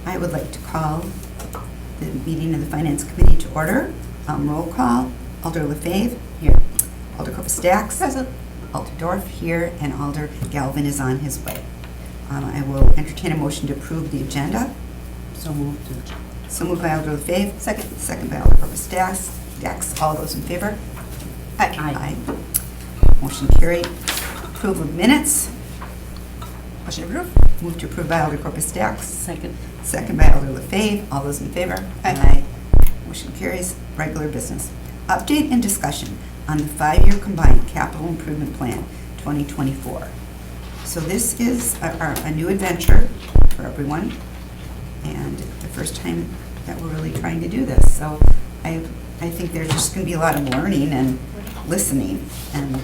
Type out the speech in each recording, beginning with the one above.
I would like to call the meeting of the Finance Committee to order. Roll call. Alder Lefebvre, here. Alder Koppa-Stacks. Present. Alder Dorff, here. And Alder Galvin is on his way. I will entertain a motion to approve the agenda. So moved. So moved by Alder Lefebvre. Second. Second by Alder Koppa-Stacks. All those in favor? Aye. Motion carried. Approval of minutes. Motion approved. Move to approve by Alder Koppa-Stacks. Second. Second by Alder Lefebvre. All those in favor? Aye. Motion carries. Regular business. Update and discussion on the 5-year combined capital improvement plan 2024. So this is a new adventure for everyone, and the first time that we're really trying to do this. So I think there's just going to be a lot of learning and listening. And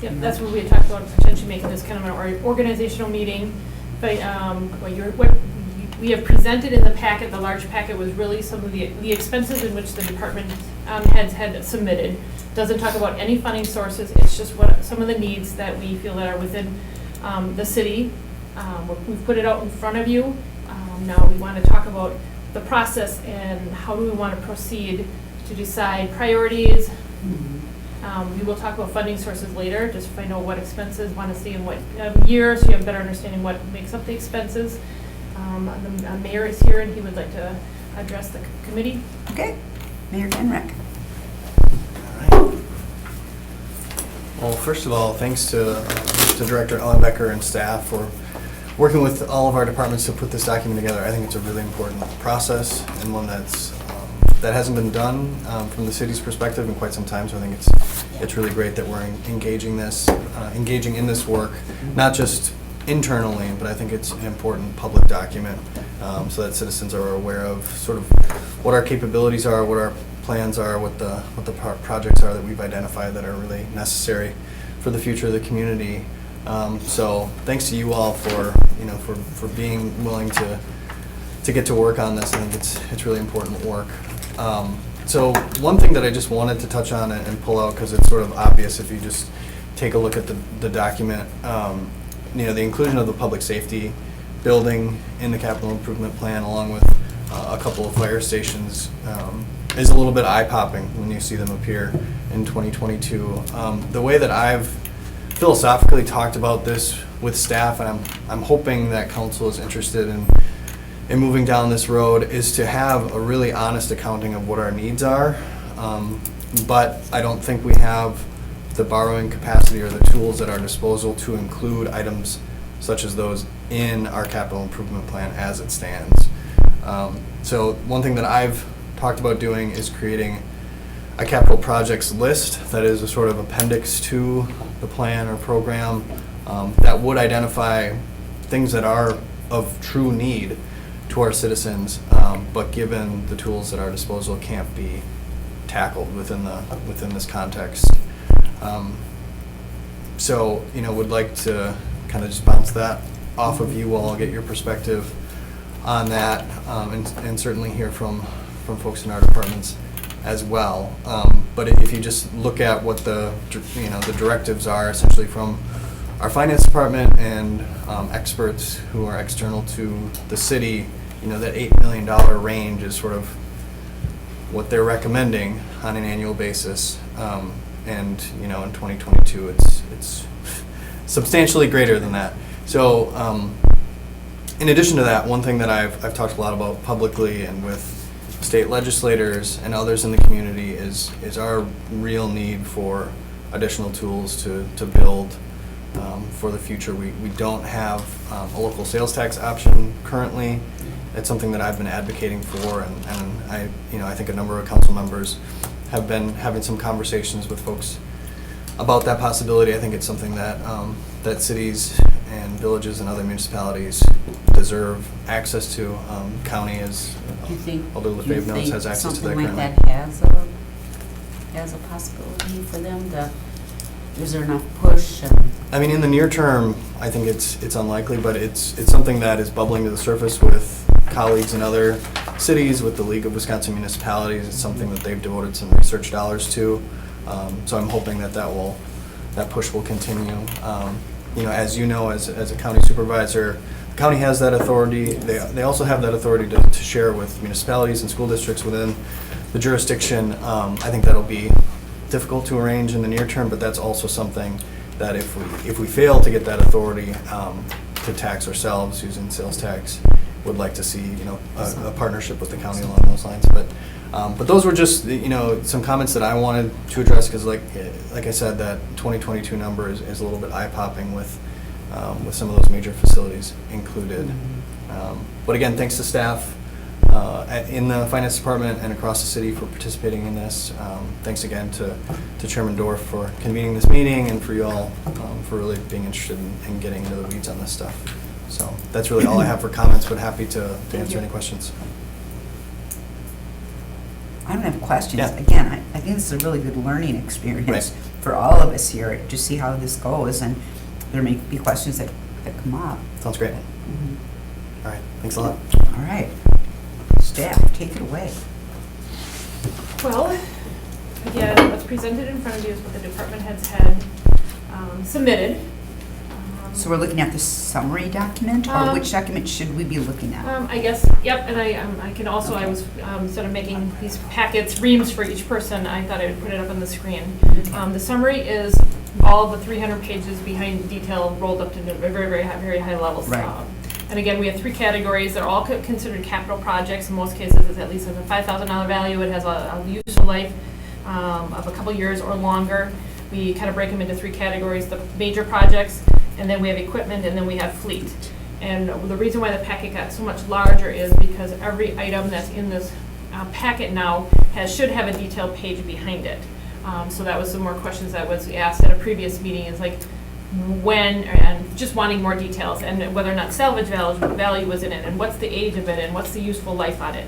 yep, that's what we had talked about, potentially making this kind of an organizational meeting. But what we have presented in the packet, the large packet, was really some of the expenses in which the department heads had submitted. Doesn't talk about any funding sources. It's just what some of the needs that we feel that are within the city. We've put it out in front of you. Now we want to talk about the process and how do we want to proceed to decide priorities. We will talk about funding sources later, just if I know what expenses, want to see in what year, so you have a better understanding what makes up the expenses. The mayor is here and he would like to address the committee. okay, Mayor Genrich. All right. Well, first of all, thanks to Director Ellenbecker and staff for working with all of our departments to put this document together. I think it's a really important process and one that hasn't been done from the city's perspective in quite some time. So I think it's really great that we're engaging in this work, not just internally, but I think it's an important public document so that citizens are aware of sort of what our capabilities are, what our plans are, what the projects are that we've identified that are really necessary for the future of the community. So thanks to you all for being willing to get to work on this. I think it's really important work. So one thing that I just wanted to touch on and pull out, because it's sort of obvious if you just take a look at the document, the inclusion of the public safety building in the capital improvement plan, along with a couple of fire stations, is a little bit eye-popping when you see them appear in 2022. The way that I've philosophically talked about this with staff, and I'm hoping that council is interested in moving down this road, is to have a really honest accounting of what our needs are. But I don't think we have the borrowing capacity or the tools at our disposal to include items such as those in our capital improvement plan as it stands. So one thing that I've talked about doing is creating a capital projects list that is a sort of appendix to the plan or program that would identify things that are of true need to our citizens, but given the tools at our disposal can't be tackled within this context. So would like to kind of just bounce that off of you all, get your perspective on that, and certainly hear from folks in our departments as well. But if you just look at what the directives are, essentially from our finance department and experts who are external to the city, that $8 million range is sort of what they're recommending on an annual basis. And in 2022, it's substantially greater than that. So in addition to that, one thing that I've talked a lot about publicly and with state legislators and others in the community is our real need for additional tools to build for the future. We don't have a local sales tax option currently. It's something that I've been advocating for, and I think a number of council members have been having some conversations with folks about that possibility. I think it's something that that cities and villages and other municipalities deserve access to. County, as Alder Lefebvre knows, has access to that currently. Do you think something like that has a possibility for them? Is there enough push? I mean, in the near term, I think it's unlikely, but it's something that is bubbling to the surface with colleagues in other cities, with the League of Wisconsin Municipalities. It's something that they've devoted some research dollars to. So I'm hoping that push will continue. As you know, as a county supervisor, county has that authority. They also have that authority to share with municipalities and school districts within the jurisdiction. I think that'll be difficult to arrange in the near term, but that's also something that if we fail to get that authority to tax ourselves using sales tax, would like to see, you know, a partnership with the county along those lines. But those were just, you know, some comments that I wanted to address, because like I said, that 2022 number is a little bit eye-popping with some of those major facilities included. But again, thanks to staff in the finance department and across the city for participating in this. Thanks again to Chairman Dorff for convening this meeting, and for you all for really being interested in getting into the weeds on this stuff. So that's really all I have for comments, but happy to answer any questions. I don't have questions. Yeah. Again, I think this is a really good learning experience Right. for all of us here to see how this goes, and there may be questions that come up. Sounds great. Mhm. All right, thanks a lot. All right. Staff, take it away. Well, again, what's presented in front of you is what the department heads had submitted. So we're looking at the summary document, or which document should we be looking at? I guess, yep, and I can also, I was, instead of making these packets, reams for each person, I thought I would put it up on the screen. The summary is all the 300 pages behind detail rolled up to very high levels. Right. And again, we have 3 categories. They're all considered capital projects. In most cases, it's at least a $5,000 value. It has a useful life of a couple years or longer. We kind of break them into 3 categories: the major projects, and then we have equipment, and then we have fleet. And the reason why the packet got so much larger is because every item that's in this packet now should have a detailed page behind it. So that was some more questions that was asked at a previous meeting, is like when, and just wanting more details, and whether or not salvage value was in it, and what's the age of it, and what's the useful life on it.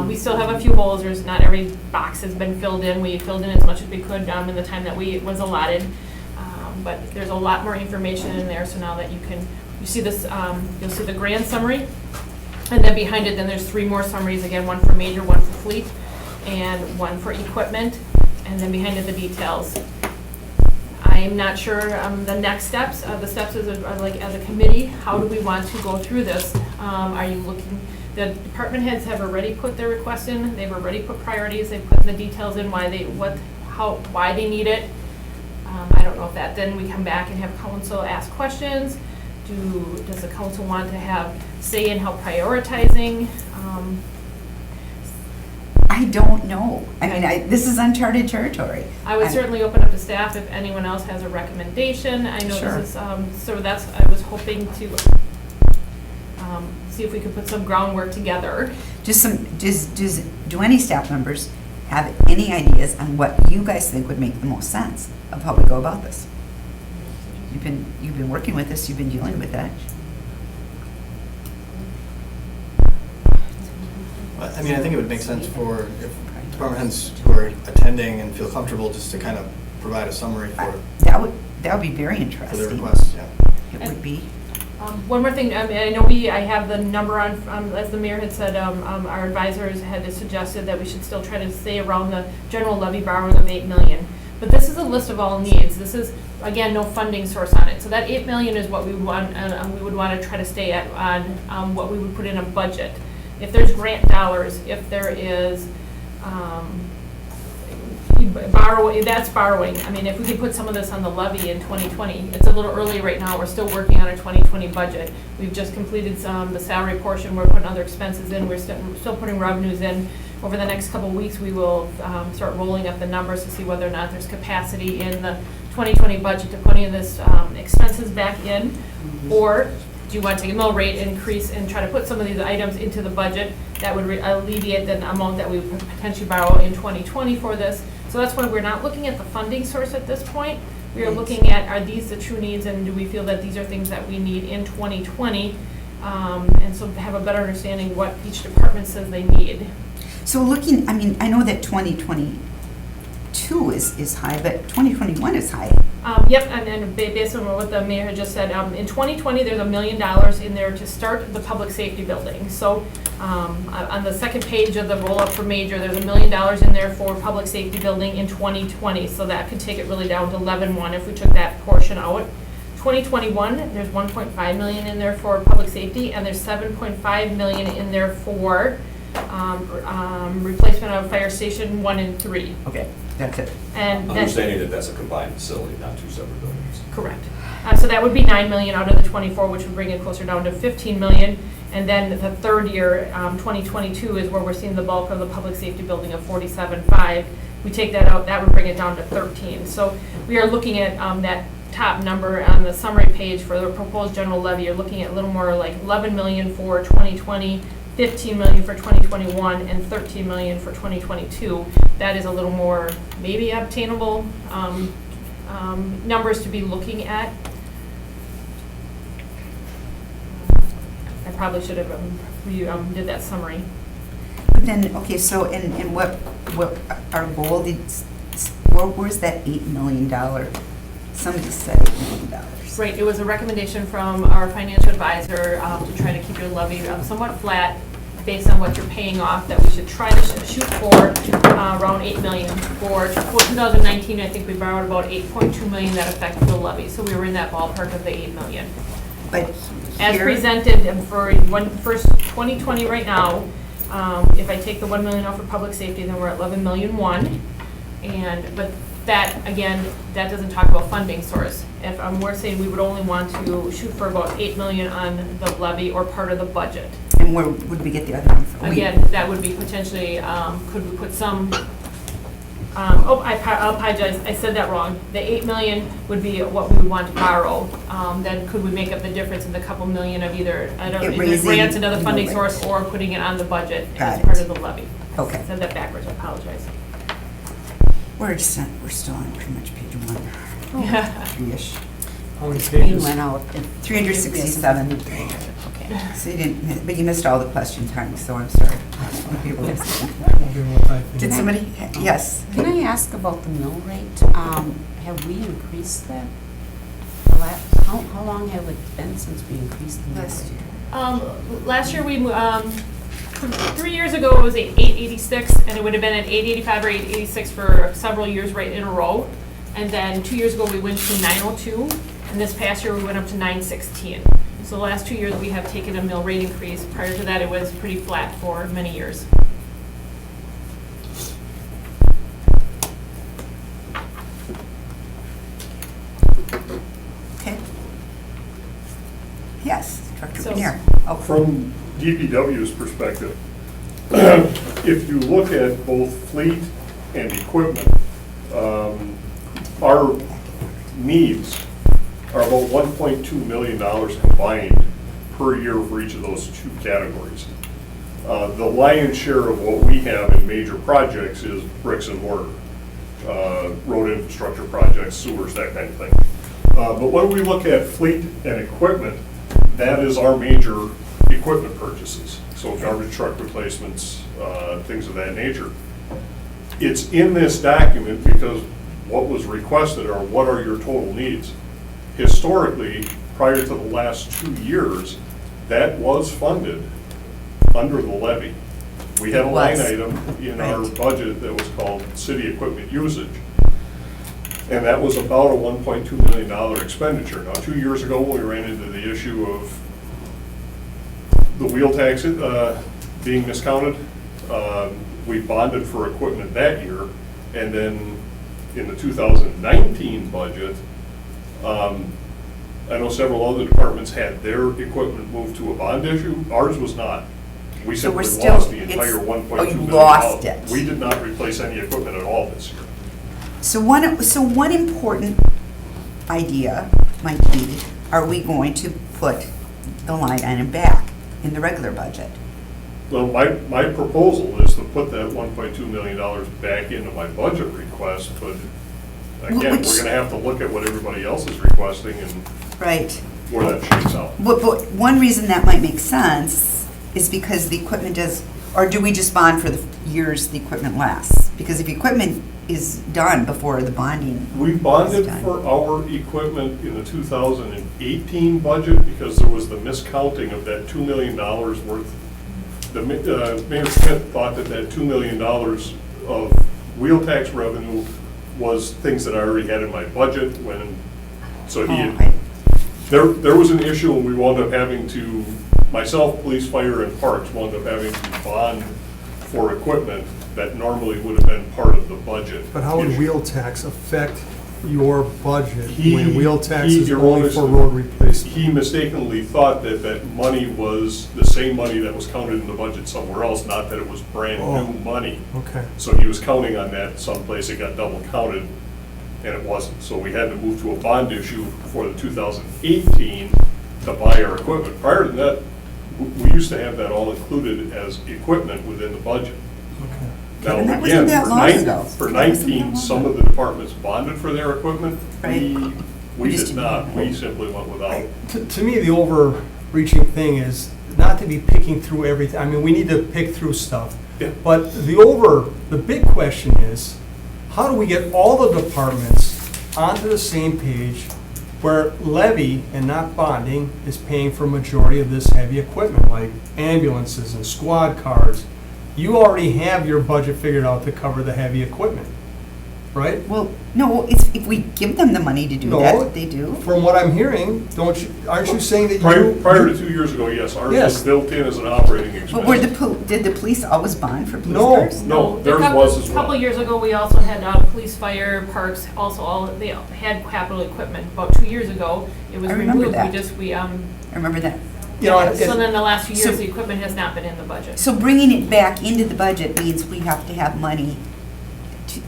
We still have a few holes. There's not every box has been filled in. We filled in as much as we could in the time that was allotted. But there's a lot more information in there, so now that you see this, you'll see the grand summary, and then behind it, then there's 3 more summaries, again, one for major, one for fleet, and one for equipment, and then behind it, the details. I'm not sure the next steps. The steps are like, as a committee, how do we want to go through this? Are you looking, the department heads have already put their requests in, they've already put priorities, they've put the details in, why they need it. I don't know if that, then we come back and have council ask questions. Does the council want to have say in how prioritizing? I don't know. I mean, this is uncharted territory. I would certainly open up to staff if anyone else has a recommendation. I know Sure. this is, I was hoping to see if we could put some groundwork together. Do any staff members have any ideas on what you guys think would make the most sense of how we go about this? You've been working with this, you've been dealing with that. I mean, I think it would make sense for if department heads who are attending and feel comfortable just to kind of provide a summary for That would be very their interesting. requests. Yeah. It would be. One more thing, I mean, I know I have the number on, as the mayor had said, our advisors had suggested that we should still try to stay around the general levy borrowing of $8 million. But this is a list of all needs. This is, again, no funding source on it. So that $8 million is what we would want, we would want to try to stay at on what we would put in a budget. If there's grant dollars, if there is that's borrowing. I mean, if we could put some of this on the levy in 2020, it's a little early right now. We're still working on our 2020 budget. We've just completed the salary portion. We're putting other expenses in. We're still putting revenues in. Over the next couple of weeks, we will start rolling up the numbers to see whether or not there's capacity in the 2020 budget to put any of this expenses back in, or do you want to take a mill rate increase and try to put some of these items into the budget that would alleviate the amount that we would potentially borrow in 2020 for this. So that's why we're not looking at the funding source at this point. We are looking at, are these the true needs, and do we feel that these are things that we need in 2020? And so have a better understanding what each department says they need. So I mean, I know that 2022 is high, but 2021 is high. Yep, and based on what the mayor had just said, in 2020, there's $1 million in there to start the public safety building. So on the second page of the roll-up for major, there's $1 million in there for public safety building in 2020. So that could take it really down to 11.1 if we took that portion out. 2021, there's 1.5 million in there for public safety, and there's 7.5 million in there for replacement of fire station 1 and 3. Okay, that's it. And that's Understanding that that's a combined facility, not two separate buildings. correct. So that would be 9 million out of the 24, which would bring it closer down to 15 million. And then the third year, 2022, is where we're seeing the bulk of the public safety building of 47.5. We take that out, that would bring it down to 13. So we are looking at that top number on the summary page for the proposed general levy. You're looking at a little more like 11 million for 2020, 15 million for 2021, and 13 million for 2022. That is a little more maybe obtainable numbers to be looking at. I probably should have did that summary. But then, okay, so and what our goal, where's that $8 million? Somebody said $8 million. Right, it was a recommendation from our financial advisor to try to keep your levy somewhat flat based on what you're paying off, that we should try to shoot for around 8 million. For 2019, I think we borrowed about 8.2 million that affected the levy, so we were in that ballpark of the 8 million. But As here- presented for first 2020 right now, if I take the 1 million off for public safety, then we're at 11 million one. But that, again, that doesn't talk about funding source. If we're saying we would only want to shoot for about 8 million on the levy or part of the budget. And where would we get the other one from? Again, that would be potentially, could we put some, I apologize, I said that wrong. The 8 million would be what we would want to borrow. Then could we make up the difference in the couple million of either Raising grants, another funding the source, rate. or putting it on the budget Got as it. part of the levy. Okay. I said that backwards, I apologize. We're still on pretty much page 1, Yeah. 3-ish. How many Screen pages? went out. 367. Okay. So you didn't, but you missed all the questions, honey, so I'm sorry. People listening. I'll give them what I think. Did somebody, yes? Can I ask about the mill rate? Have we increased that? How long have it been since we increased the mill Last rate? Last year, 3 years ago, it was at 886, and it would have been at 885 or 886 for several years right in a row. And then 2 years ago, we went to 902, and this past year, we went up to 916. So the last 2 years, we have taken a mill rate increase. Prior to that, it was pretty flat for many years. Okay. Yes, Director So- Panera. Oh, From DPW's perspective, if you look at both fleet and equipment, our needs are about $1.2 million combined per year for each of those two categories. The lion's share of what we have in major projects is bricks and mortar, road infrastructure projects, sewers, that kind of thing. But when we look at fleet and equipment, that is our major equipment purchases. So garbage truck replacements, things of that nature. It's in this document because what was requested are what are your total needs. Historically, prior to the last 2 years, that was funded under the levy. We had a line Was. item in our Right. budget that was called city equipment usage. And that was about a $1.2 million expenditure. Now, 2 years ago, we ran into the issue of the wheel tax being miscounted. We bonded for equipment that year, and then in the 2019 budget, I know several other departments had their equipment moved to a bond issue. Ours was not. We So we're simply still- lost the entire it's- $1.2 oh, million. you lost it. We did not replace any equipment at all this year. So one important idea might be, are we going to put the line item back in the regular budget? Well, my proposal is to put that $1.2 million back into my budget request, but again, Which- we're gonna have to look at what everybody else is requesting and Right. where that shakes out. But one reason that might make sense is because the equipment does, or do we just bond for the years the equipment lasts? Because if equipment is done before the bonding We is bonded done. for our equipment in the 2018 budget because there was the miscounting of that $2 million worth. Mayor Smith thought that $2 million of wheel tax revenue was things that I already had in my budget so he Oh, had right. There was an issue when we wound up having to, myself, police, fire, and parks wound up having to bond for equipment that normally would have been part of the budget. But how would issue. wheel tax affect your budget He- when wheel tax he is only erroneously- for road replacement? He mistakenly thought that that money was the same money that was counted in the budget somewhere else, not that it was brand Oh. new money. Okay. So he was counting on that someplace, it got double counted, and it wasn't. So we had to move to a bond issue for the 2018 to buy our equipment. Prior to that, we used to have that all included as equipment within the budget. Now, And that again, wasn't that for long nine- ago. for That wasn't that 19, long some ago. of the departments bonded for their equipment. Right. We We just did didn't. not, we simply went without. To me, the overreaching thing is not to be picking through everything. I mean, we need to pick through stuff. Yeah. But the big question is, how do we get all the departments onto the same page where levy and not bonding is paying for majority of this heavy equipment, like ambulances and squad cars? You already have your budget figured out to cover the heavy equipment, right? Well, no, it's, if we give them the money to do No. that, they do. From what I'm hearing, aren't you saying that you? Prior to 2 years ago, yes, ours Yes. was built in as an operating But were expense. did the police always bond for police No. cars? No, a theirs couple- was as A couple well. years ago, we also had police, fire, parks, also they had capital equipment. About 2 years ago, it was I remember removed. that. We I remember that. You know, so then the last few years, So- the equipment has not been in the budget. So bringing it back into the budget means we have to have money to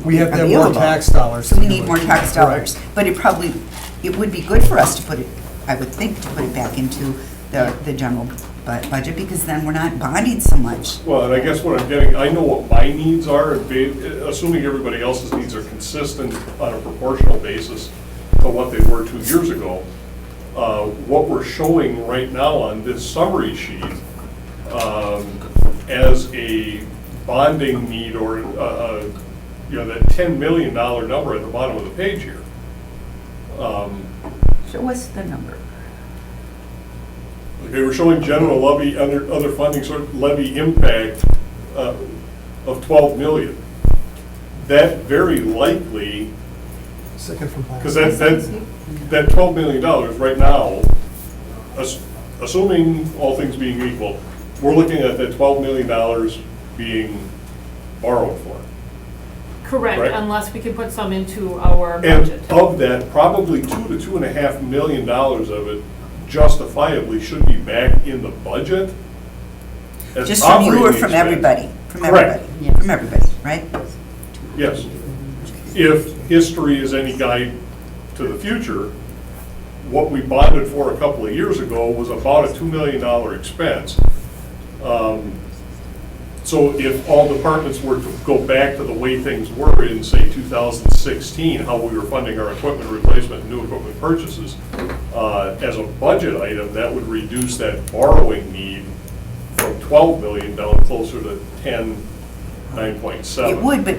We have to have more available. tax dollars. So to we do need it. more tax dollars. But it would be good for us to put it, I would think, to put it back into the general budget, because then we're not bonding so much. Well, and I guess what I'm getting, I know what my needs are, and assuming everybody else's needs are consistent on a proportional basis to what they were 2 years ago. What we're showing right now on this summary sheet as a bonding need, or, that $10 million number at the bottom of the page here. Show us the number. Okay, we're showing general levy, other funding, sort of levy impact of 12 million. That very likely, Second from bottom. because that $12 million right now, assuming all things being equal, we're looking at that $12 million being borrowed for. Correct, Right. unless we can put some into our And budget. of that, probably $2 to $2.5 million of it justifiably should be back in the budget as Just from you or operating from expense. everybody? From Correct. everybody? Yes. From everybody, right? Yes. If history is any guide to the future, what we bonded for a couple of years ago was about a $2 million expense. So if all departments were to go back to the way things were in, say, 2016, how we were funding our equipment replacement and new equipment purchases, as a budget item, that would reduce that borrowing need from 12 million down closer to 10, 9.7. It would, but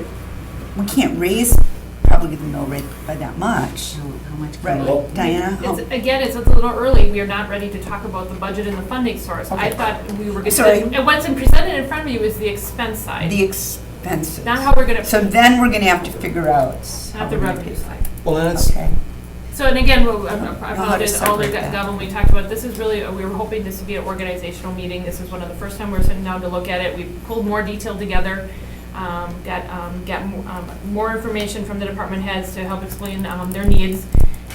we can't raise probably the mill rate by that much. How much Right, can Well, Diana? It's, how- again, it's a little early, we are not ready to talk about the budget and the funding source. I Okay. thought we were, Sorry. and what's presented in front of you is the expense side, The expenses. not how we're gonna, So then we're gonna have to figure out. not the revenue side. Well, that's, Okay. So, and again, I Know how to apologize, all the separate that. government we talked about, this is really, we were hoping this to be an organizational meeting. This is one of the first time we're sitting down to look at it. We pulled more detail together, got more information from the department heads to help explain their needs,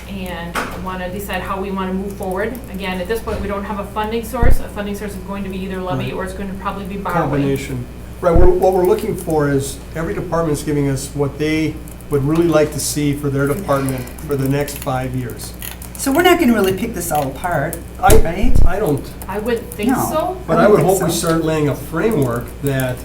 and want to decide how we want to move forward. Again, at this point, we don't have a funding source. A funding source is going to be either levy Right. or it's going to probably be borrowing. combination. Right, what we're looking for is, every department's giving us what they would really like to see for their department for the next 5 years. So we're not gonna really pick this all apart, I right? don't, I would think No. so. but I I don't would think hope we so. start laying a framework that,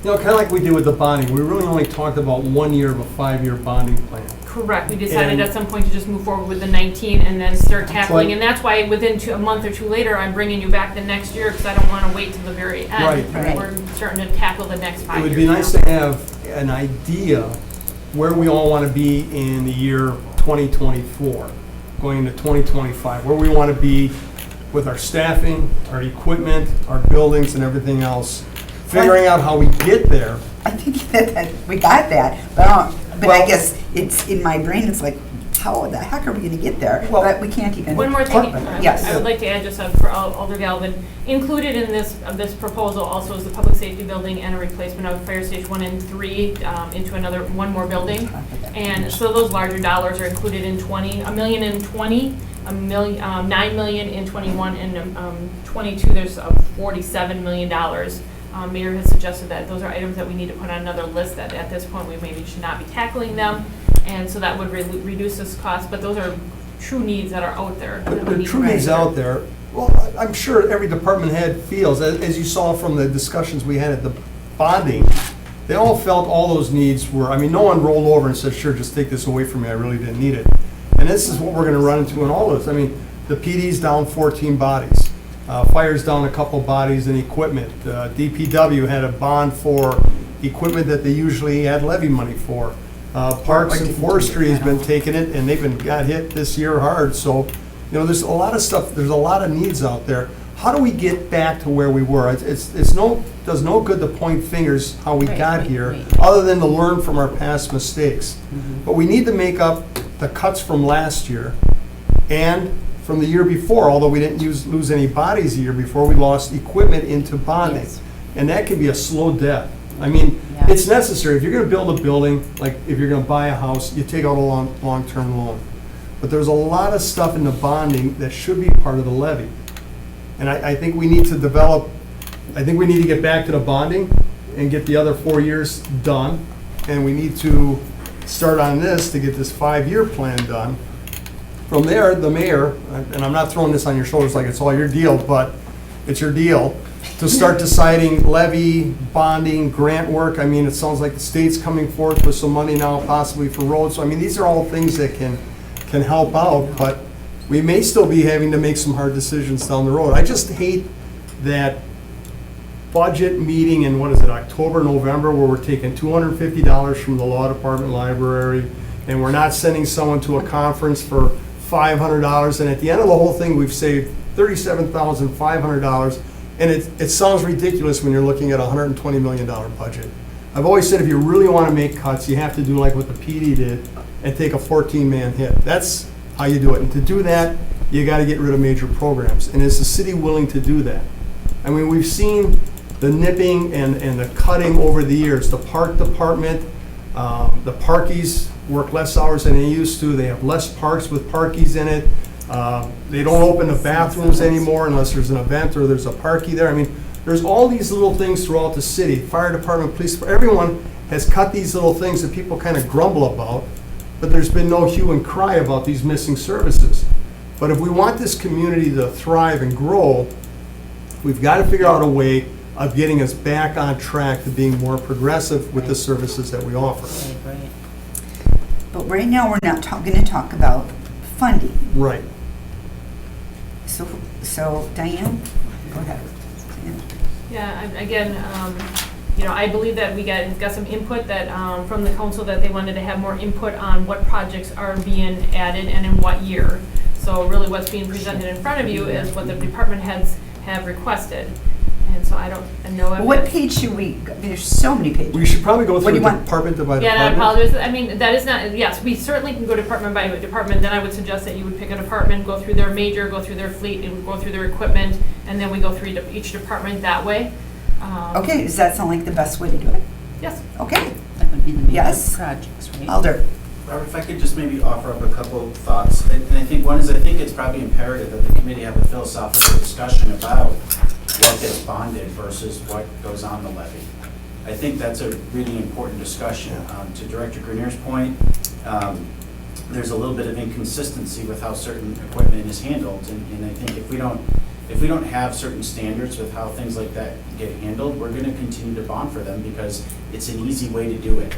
kind of like we did with the bonding, we really only talked about 1 year of a 5-year bonding plan. Correct, we decided And- at some point to just move forward with the 19 and then start tackling, But- and that's why within a month or two later, I'm bringing you back the next year, because I don't want to wait till the very end. Right. Right. We're starting to tackle the next 5 It years. would be nice to have an idea where we all want to be in the year 2024, going into 2025, where we want to be with our staffing, our equipment, our buildings, and everything else. Figuring out how we get there. I think that we got that, but I Well- guess it's, in my brain, it's like, how the heck are we gonna get there? Well, But we can't even. One more thing, Yes. I would like to add just for Alder Galvin, included in this proposal also is the public safety building and a replacement of Fire Station 1 and 3 into one more building. And so those larger dollars are included in 20, $1 million in 20, $9 million in 21, and 22, there's $47 million. Mayor has suggested that those are items that we need to put on another list, that at this point we maybe should not be tackling them. And so that would reduce this cost, but those are true needs that are out there. that we The need to truth is consider. out there, well, I'm sure every department head feels, as you saw from the discussions we had at the bonding, they all felt all those needs were, I mean, no one rolled over and said, sure, just take this away from me, I really didn't need it. And this is what we're gonna run into in all of this. I mean, the PD's down 14 bodies. Fire's down a couple bodies in equipment. DPW had a bond for equipment that they usually had levy money for. Parks and Forestry has been taking it, and they've got hit this year hard. So, you know, there's a lot of stuff, there's a lot of needs out there. How do we get back to where we were? Does no good to point fingers how we got here, other than to learn from our past mistakes. But we need to make up the cuts from last year and from the year before, although we didn't lose any bodies the year before, we lost equipment into bonding. Yes. And that can be a slow death. I mean, Yeah. it's necessary. If you're gonna build a building, like if you're gonna buy a house, you take out a long-term loan. But there's a lot of stuff in the bonding that should be part of the levy. And I think we need to get back to the bonding and get the other 4 years done. And we need to start on this to get this 5-year plan done. From there, the mayor, and I'm not throwing this on your shoulders like it's all your deal, but it's your deal, to start deciding levy, bonding, grant work. I mean, it sounds like the state's coming forth with some money now possibly for roads. So I mean, these are all things that can help out, but we may still be having to make some hard decisions down the road. I just hate that budget meeting in, what is it, October, November, where we're taking $250 from the law department library, and we're not sending someone to a conference for $500, and at the end of the whole thing, we've saved $37,500, and it sounds ridiculous when you're looking at a $120 million budget. I've always said if you really want to make cuts, you have to do like what the PD did and take a 14-man hit. That's how you do it. And to do that, you got to get rid of major programs. And is the city willing to do that? I mean, we've seen the nipping and the cutting over the years. The park department, the parkies work less hours than they used to. They have less parks with parkies in it. They don't open the bathrooms anymore unless there's an event or there's a parkie there. I mean, there's all these little things throughout the city. Fire department, police, everyone has cut these little things that people kind of grumble about, but there's been no hue and cry about these missing services. But if we want this community to thrive and grow, we've got to figure out a way of getting us back on track to being more progressive with the services that we offer. Right. But right now, we're not going to talk about funding. Right. So Diane, go ahead. Yeah, again, I believe that we got some input that, from the council, that they wanted to have more input on what projects are being added and in what year. So really what's being presented in front of you is what the department heads have requested. And so I don't know if. Well, what page should we, there's so many pages. We should probably go What do through you want? department by Yeah, and I department. apologize. I mean, that is not, yes, we certainly can go department by department. Then I would suggest that you would pick a department, go through their major, go through their fleet, and go through their equipment, and then we go through each department that way. Okay, does that sound like the best way to do it? Yes. Okay, That would be the major Yes. projects, right? Alder. Robert, if I could just maybe offer up a couple of thoughts. And I think one is, I think it's probably imperative that the committee have a philosophical discussion about what gets bonded versus what goes on the levy. I think that's a really important discussion. To Director Grenier's point, there's a little bit of inconsistency with how certain equipment is handled. And I think if we don't have certain standards with how things like that get handled, we're going to continue to bond for them because it's an easy way to do it.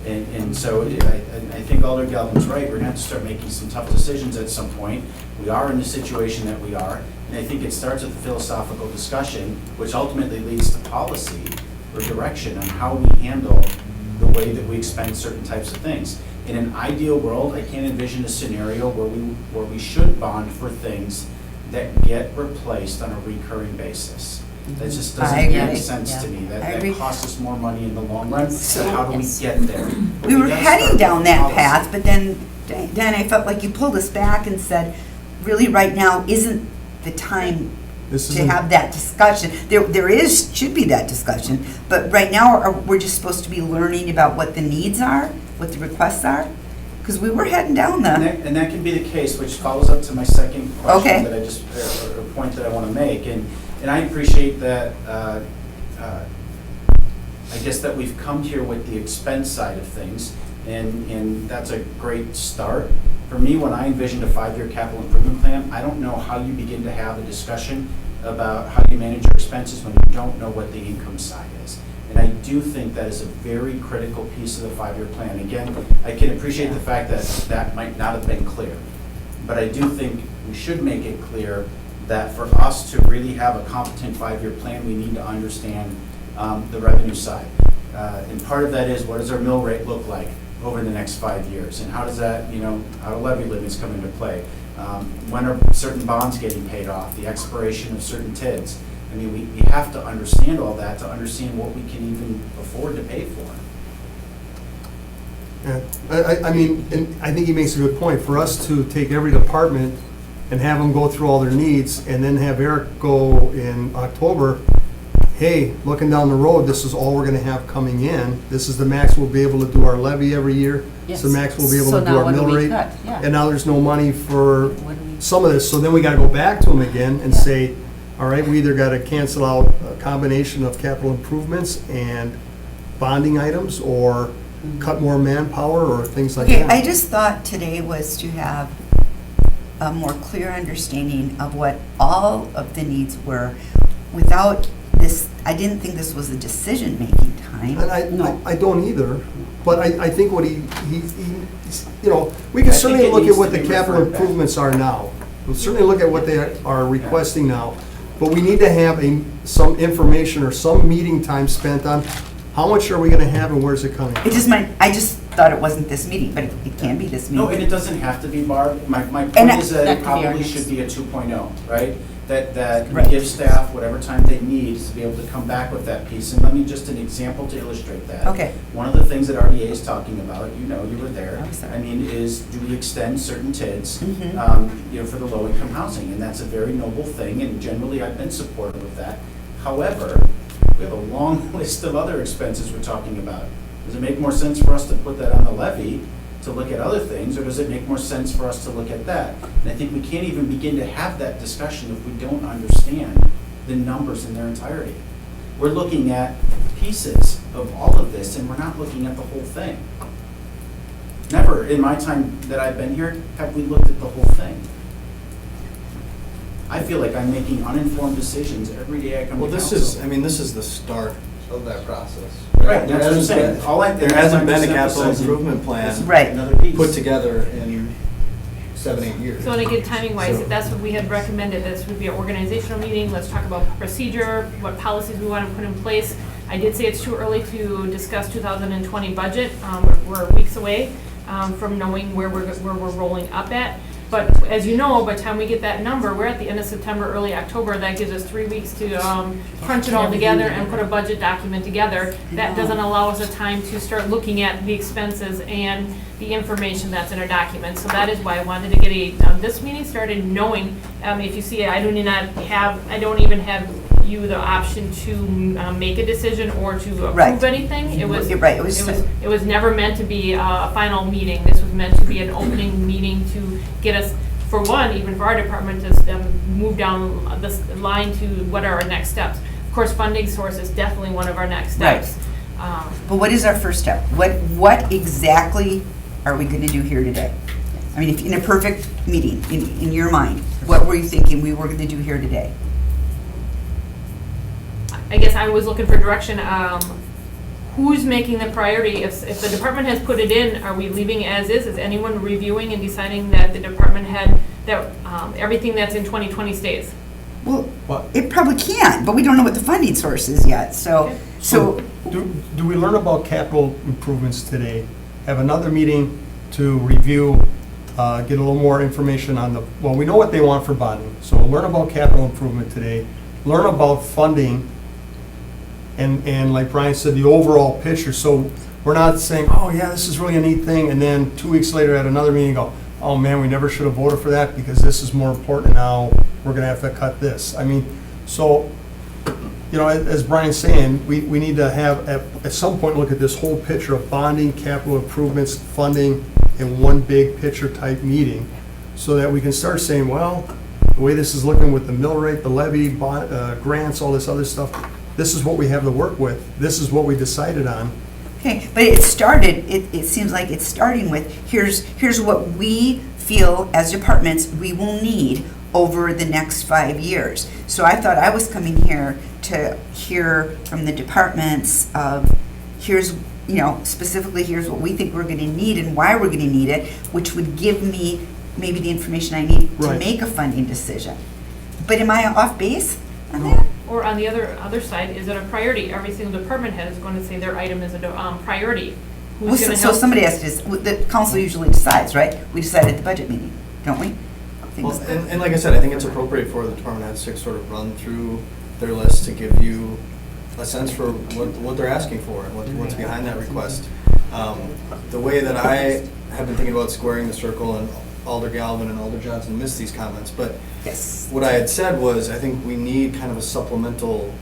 And so I think Alder Galvin's right. We're going to have to start making some tough decisions at some point. We are in the situation that we are. And I think it starts with a philosophical discussion, which ultimately leads to policy or direction on how we handle the way that we expend certain types of things. In an ideal world, I can't envision a scenario where we should bond for things that get replaced on a recurring basis. That just I doesn't agree. make sense to me. I That agree. costs us more money in the long run, So- so how do we get there? We were gotta heading start down with that policy. path, but then I felt like you pulled us back and said, really, right now isn't the time This to isn't- have that discussion. Should be that discussion, but right now, we're just supposed to be learning about what the needs are, what the requests are? Because we were heading down And that can be the case, which follows up to my second Okay. question that I just, or point that I want to make. And I appreciate that, I guess that we've come here with the expense side of things, and that's a great start. For me, when I envisioned a 5-year capital improvement plan, I don't know how you begin to have a discussion about how you manage your expenses when you don't know what the income side is. And I do think that is a very critical piece of the 5-year plan. Again, I can appreciate the fact that that might not have been clear. But I do think we should make it clear that for us to really have a competent 5-year plan, we need to understand the revenue side. And part of that is, what does our mill rate look like over the next 5 years? And how does that, how do levy limits come into play? When are certain bonds getting paid off? The expiration of certain TIDs? I mean, we have to understand all that to understand what we can even afford to pay for. Yeah, I mean, and I think he makes a good point. For us to take every department and have them go through all their needs, and then have Eric go in October, hey, looking down the road, this is all we're gonna have coming in. This is the max we'll be able to do our levy every year. It's the Yes. max we'll be able So to do now our what do mill we rate. cut? Yeah. And now there's no money for What do we- some of this, so then we gotta go back to them again and Yeah. say, all right, we either gotta cancel out a combination of capital improvements and bonding items, or cut more manpower, or things like Okay, that. I just thought today was to have a more clear understanding of what all of the needs were without this. I didn't think this was a decision-making time. And No. I don't either, but I think what he, we I can think certainly it look at needs what to the be capital referred back. improvements are now. We'll certainly look at what they are requesting now, but we need to have some information or some meeting time spent on how much are we gonna have and where's it coming from? I just thought it wasn't this meeting, but it can be this meeting. No, and it doesn't have to be, Barb. My point And is that that it could be our probably next- should be a 2.0, right? That we Right. give staff whatever time they need to be able to come back with that piece. And let me just an example to illustrate that. Okay. One of the things that RDA is talking about, you were there. I was there. I mean, is do we extend certain TIDs, Mhm. for the low-income housing? And that's a very noble thing, and generally I've been supportive of that. However, we have a long list of other expenses we're talking about. Does it make more sense for us to put that on the levy to look at other things, or does it make more sense for us to look at that? And I think we can't even begin to have that discussion if we don't understand the numbers in their entirety. We're looking at pieces of all of this, and we're not looking at the whole thing. Never in my time that I've been here have we looked at the whole thing. I feel like I'm making uninformed decisions every day I come to Well, council. this is the start of that process. Right, that's what I'm saying. There hasn't been a capital emphasizing improvement is plan Right. another piece. put together in 7-8 years. So, and again, timing-wise, So- that's what we had recommended, this would be an organizational meeting, let's talk about procedure, what policies we want to put in place. I did say it's too early to discuss 2020 budget, we're weeks away from knowing where we're rolling up at. But as you know, by the time we get that number, we're at the end of September, early October, that gives us 3 weeks to crunch it all together and put a budget document together. That doesn't allow us a time to start looking at the expenses and the information that's in our document. So that is why I wanted to get this meeting started knowing, if you see, I don't even have you the option to make a decision or to Right. approve anything. It was, You're right, it was never meant to be a final meeting. This was meant to be an opening meeting to get us, for one, even for our department, to move down this line to what are our next steps. Of course, funding source is definitely one of our next steps. But what is our first step? What exactly are we going to do here today? I mean, if in a perfect meeting, in your mind, what were you thinking we were going to do here today? I guess I was looking for direction. Who's making the priority? If the department has put it in, are we leaving it as is? Is anyone reviewing and deciding that the department had, that everything that's in 2020 stays? Well, What? it probably can, but we don't know what the funding source is yet, so, Okay. so, Do we learn about capital improvements today? Have another meeting to review, get a little more information on we know what they want for bonding, so we'll learn about capital improvement today. learn about funding and like Brian said, the overall picture. So we're not saying, oh yeah, this is really a neat thing, and then 2 weeks later at another meeting go, oh man, we never should have voted for that because this is more important now, we're gonna have to cut this. I mean, so, you know, as Brian's saying, we need to have, at some point, look at this whole picture of bonding, capital improvements, funding in one big picture type meeting, so that we can start saying, well, the way this is looking with the mill rate, the levy, grants, all this other stuff, this is what we have to work with, this is what we decided on. Okay, but it started, it seems like it's starting with, here's what we feel as departments we will need over the next 5 years. So I thought I was coming here to hear from the departments of, here's, you know, specifically here's what we think we're gonna need and why we're gonna need it, which would give me maybe the information I need to Right. make a funding decision. But am I off base on that? Or on the other side, is it a priority? Every single department head is going to say their item is a priority. Well, Who's so gonna so help? somebody has to, the council usually decides, right? We decide at the budget meeting, don't we? Well, Things- and like I said, I think it's appropriate for the department heads to sort of run through their list to give you a sense for what they're asking for and what's behind that request. The way that I have been thinking about squaring the circle, and Alder Galvin and Alder Johnson missed these comments, but Yes. what I had said was, I think we need kind of a supplemental,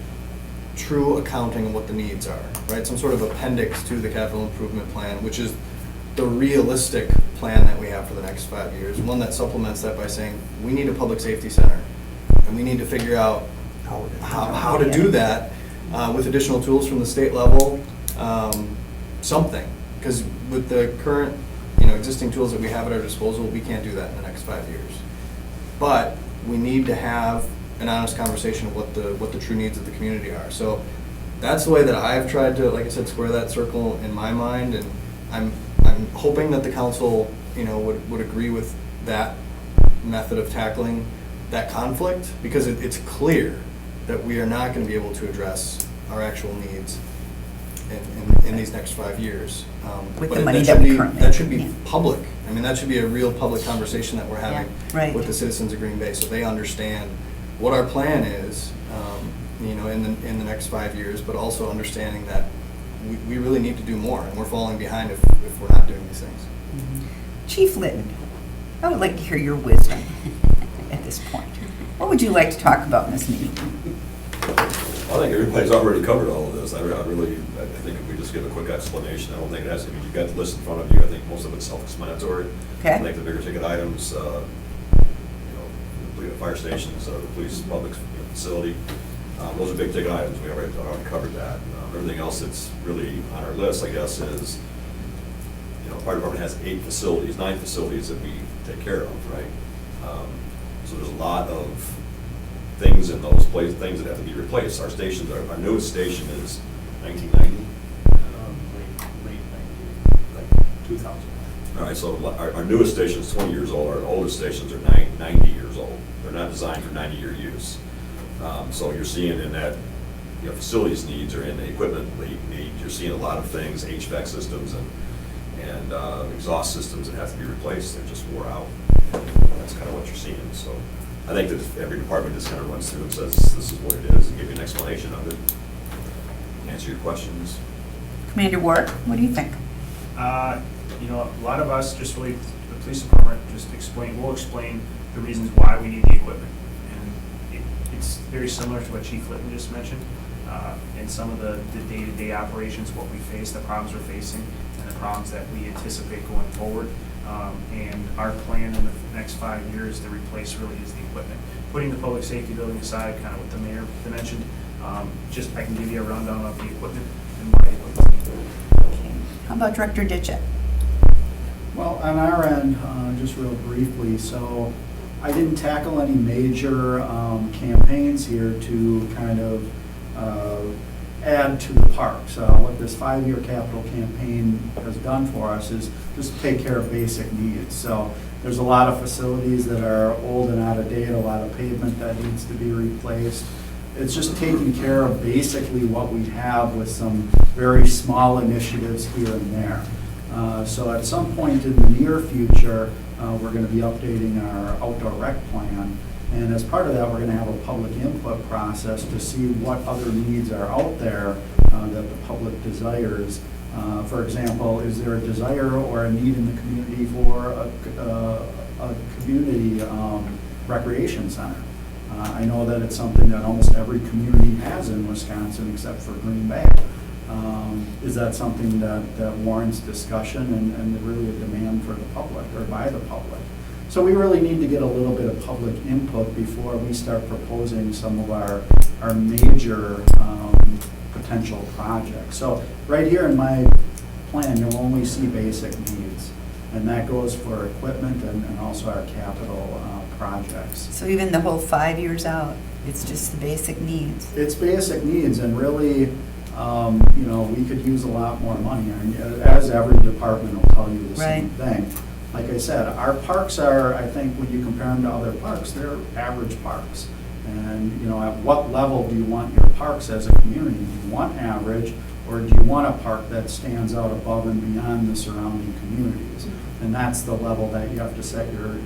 true accounting of what the needs are, right? Some sort of appendix to the capital improvement plan, which is the realistic plan that we have for the next 5 years. One that supplements that by saying, we need a public safety center, and we need to figure out how to do that with additional tools from the state level, something. Because with the current, existing tools that we have at our disposal, we can't do that in the next 5 years. But we need to have an honest conversation of what the true needs of the community are. So that's the way that I've tried to, like I said, square that circle in my mind, and I'm hoping that the council, would agree with that method of tackling that conflict, because it's clear that we are not going to be able to address our actual needs in these next 5 years. With But the money that that should we be- currently That have, should be yeah. public. I mean, that should be a real public conversation that we're having Right. with the citizens of Green Bay, so they understand what our plan is, in the next 5 years, but also understanding that we really need to do more, and we're falling behind if we're not doing these things. Chief Litton, I would like to hear your wisdom at this point. What would you like to talk about in this meeting? I think everybody's already covered all of this. I think if we just give a quick explanation, I don't think it has to be, you've got the list in front of you, I think most of it's self-explanatory. Okay. I think the bigger ticket items, the fire stations, the police public facility, those are big ticket items, we already covered that. Everything else that's really on our list, I guess, is, fire department has 9 facilities that we take care of, right? So there's a lot of things in those places, things that have to be replaced. Our stations, our newest station is 1990. Late 90, like 2000. All right, so our newest station is 20 years old. Our oldest stations are 90 years old. They're not designed for 90-year use. So you're seeing in that, facilities needs or in the equipment need, you're seeing a lot of things, HVAC systems and exhaust systems that have to be replaced. They're just wore out. That's kind of what you're seeing. So I think that if every department just kind of runs through and says, this is what it is, and give you an explanation of it, answer your questions. Commander Ward, what do you think? A lot of us just really, the police department we'll explain the reasons why we need the equipment. And it's very similar to what Chief Litton just mentioned. In some of the day-to-day operations, what we face, the problems we're facing, and the problems that we anticipate going forward. And our plan in the next 5 years to replace really is the equipment. Putting the public safety building aside, kind of what the mayor mentioned, I can give you a rundown of the equipment and why the equipment's needed. Okay. How about Director Ditchett? Well, on our end, just real briefly, so I didn't tackle any major campaigns here to kind of add to the parks. What this 5-year capital campaign has done for us is just take care of basic needs. So there's a lot of facilities that are old and out of date, a lot of pavement that needs to be replaced. It's just taking care of basically what we have with some very small initiatives here and there. So at some point in the near future, we're going to be updating our outdoor rec plan. And as part of that, we're gonna have a public input process to see what other needs are out there that the public desires. For example, is there a desire or a need in the community for a community recreation center? I know that it's something that almost every community has in Wisconsin except for Green Bay. Is that something that warrants discussion and really a demand for the public or by the public? So we really need to get a little bit of public input before we start proposing some of our major potential projects. So right here in my plan, you'll only see basic needs. And that goes for equipment and also our capital projects. So even the whole 5 years out, it's just the basic needs. It's basic needs, and really, we could use a lot more money. I mean, as every department will tell you the same thing. Like I said, our parks are, I think, when you compare them to other parks, they're average parks. And, at what level do you want your parks as a community? Do you want average, or do you want a park that stands out above and beyond the surrounding communities? And that's the level that you have to set your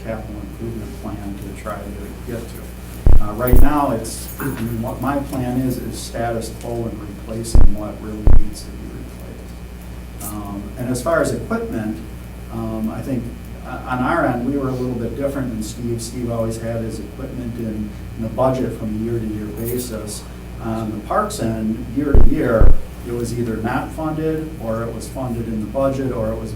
capital improvement plan to try to get to. Right now, what my plan is status quo and replacing what really needs to be replaced. And as far as equipment, I think on our end, we were a little bit different than Steve. Steve always had his equipment in the budget from a year-to-year basis. On the parks end, year to year, it was either not funded, or it was funded in the budget, or it was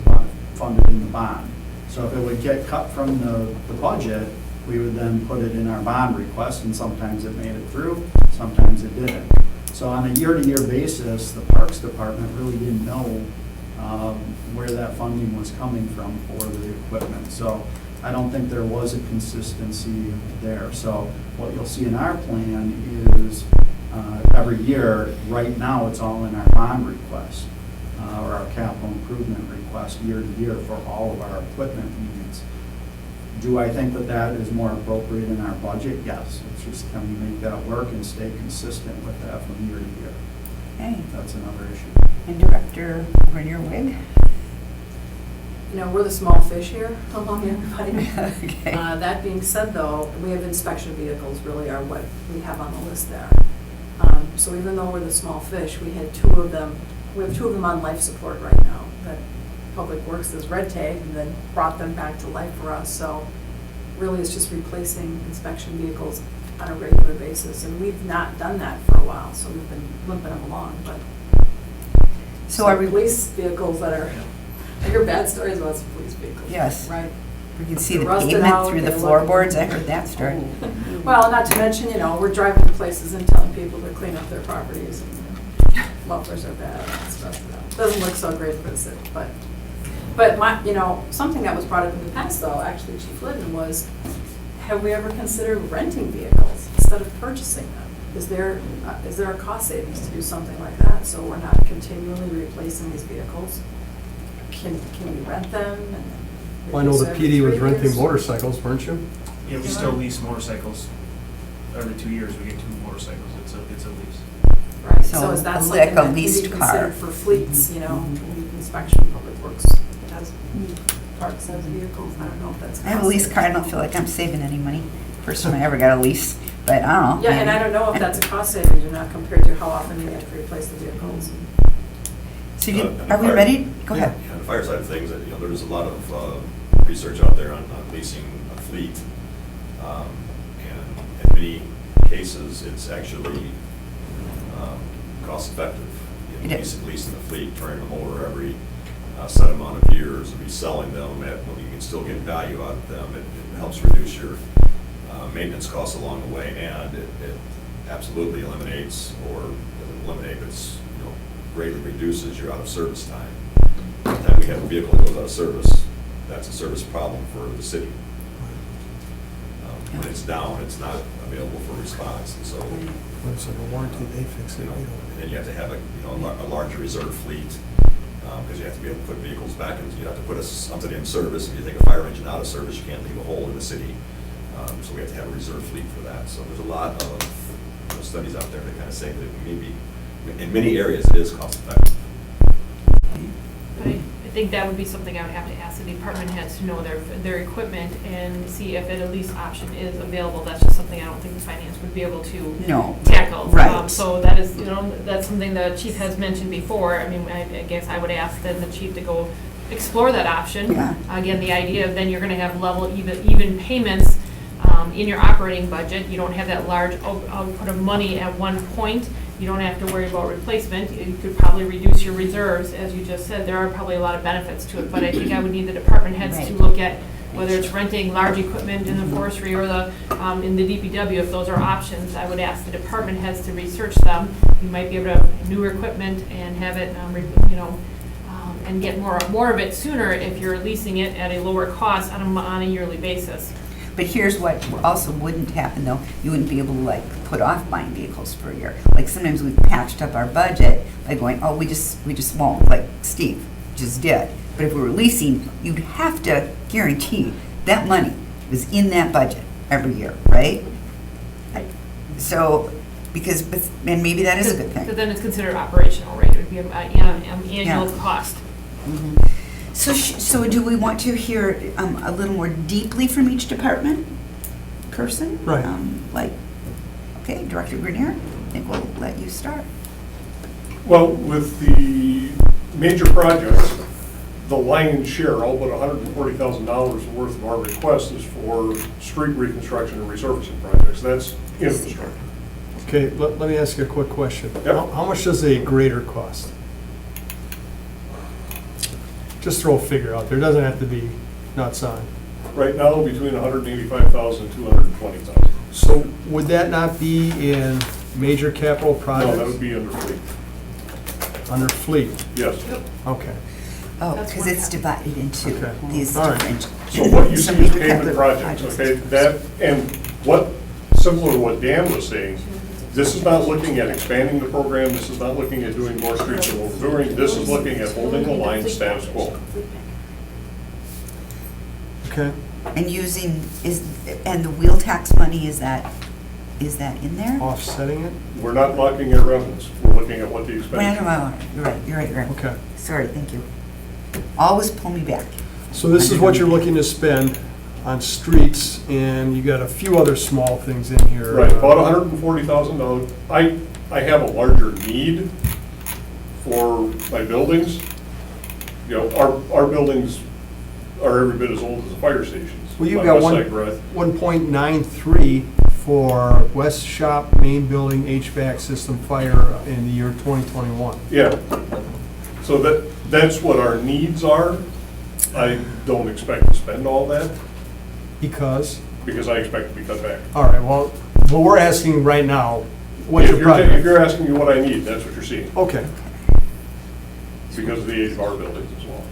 funded in the bond. So if it would get cut from the budget, we would then put it in our bond request, and sometimes it made it through, sometimes it didn't. So on a year-to-year basis, the Parks Department really didn't know where that funding was coming from for the equipment. So I don't think there was a consistency there. So what you'll see in our plan is every year, right now, it's all in our bond request or our capital improvement request year to year for all of our equipment needs. Do I think that that is more appropriate in our budget? Yes. It's just, can we make that work and stay consistent with that from year to year? Okay. That's another issue. And Director Rainier-Wig? We're the small fish here among everybody. Okay. That being said, though, we have inspection vehicles really are what we have on the list there. So even though we're the small fish, we have two of them on life support right now that Public Works has red tagged and then brought them back to life for us. So really it's just replacing inspection vehicles on a regular basis. And we've not done that for a while, so we've been limping them along. But So are we? Police vehicles that are, I hear bad stories about some police vehicles. Yes. Right. We can see the Rusted pavement out, through the they look- floorboards. I heard that story. Well, not to mention, we're driving to places and telling people to clean up their properties and mufflers are bad and stuff. Doesn't look so great for the city, but something that was brought up in the past though, actually Chief Liddon, was have we ever considered renting vehicles instead of purchasing them? Is there a cost savings to do something like that? So we're not continually replacing these vehicles. Can we rent them? And Well, I know the every PD was 3 renting years? motorcycles, weren't you? Yeah, we still lease motorcycles. Every 2 years, we get 2 motorcycles. It's a lease. Right, So so is that like something a that can be leased car. considered for fleets, Mhm. inspection, Public Works has, Parks has vehicles, I don't know if that's. I have a lease car. I don't feel like I'm saving any money. First time I ever got a lease, but I don't know. Yeah, and I don't know if that's a cost savings or not compared to how often you have to replace the vehicles. So are we ready? Go ahead. Yeah, on the fire side of things, there's a lot of research out there on leasing a fleet. And in many cases, it's actually cost effective. It is. Leasing the fleet, turning them over every set amount of years, and reselling them when you can still get value out of them. It helps reduce your maintenance costs along the way, and it absolutely eliminates, or doesn't eliminate, but it's, greatly reduces your out of service time. By the time we have a vehicle that goes out of service, that's a service problem for the city. When it's down, it's not available for response, and so. It's like a warranty, they fix it. And then you have to have a larger reserve fleet, because you have to be able to put vehicles back, and you have to put something in service. If you take a fire engine out of service, you can't leave a hole in the city. So we have to have a reserve fleet for that. So there's a lot of studies out there that kind of say that maybe, in many areas, it is cost effective. I think that would be something I would have to ask the department heads to know their equipment and see if a lease option is available. That's just something I don't think the finance would be able to No. tackle. Right. So that is, that's something the chief has mentioned before. I mean, I guess I would ask then the chief to go explore that option. Yeah. Again, the idea of then you're gonna have level even payments in your operating budget. You don't have that large output of money at one point. You don't have to worry about replacement. You could probably reduce your reserves, as you just said. There are probably a lot of benefits to it, but I think I would need the department heads to Right. look at whether it's renting large equipment in the forestry or in the DPW. If those are options, I would ask the department heads to research them. You might be able to have newer equipment and have it, and get more of it sooner if you're leasing it at a lower cost on a yearly basis. But here's what also wouldn't happen though, you wouldn't be able to like put off buying vehicles for a year. Like sometimes we've patched up our budget by going, oh, we just won't, like Steve just did. But if we were leasing, you'd have to guarantee that money was in that budget every year, right? So, and maybe that is a good But thing. then it's considered operational, right? It would be an annual Yeah. cost. So do we want to hear a little more deeply from each department person? Right. Okay, Director Grenier, I think we'll let you start. Well, with the major projects, the lion's share, all but $140,000 worth of our request is for street reconstruction and resurfacing projects. That's infrastructure. Okay, let me ask you a quick question. Yep. How much does a grader cost? Just throw a figure out there, it doesn't have to be nuts on. Right now, between $185,000 and $220,000. So would that not be in major capital projects? No, that would be under fleet. Under fleet? Yes. Okay. Oh, That's because one it's capital. divided into Okay. these All right. different. So what you some see is major pavement capital projects, okay? That, and similar to what Dan was saying, this is not looking at expanding the program, this is not looking at doing more streets than what we're doing, this is looking at holding the line status quo. Okay. And and the wheel tax money, is that in there? Offsetting it? We're not looking at revenues, we're looking at what the expenditure. Well, you're right. Okay. Sorry, thank you. Always pull me back. So this is what you're looking to spend on streets, and you got a few other small things in here. Right, about $140,000. I have a larger need for my buildings. You know, our buildings are every bit as old as the fire stations. Well, you've My got West Side Garage. 1.93 for West Shop main building HVAC system fire in the year 2021. Yeah, so that's what our needs are. I don't expect to spend all that, Because, because I expect to be cut back. all right, well, what we're asking right now, what's your If project? you're asking me what I need, that's what you're seeing, Okay, because of the age of our buildings as well.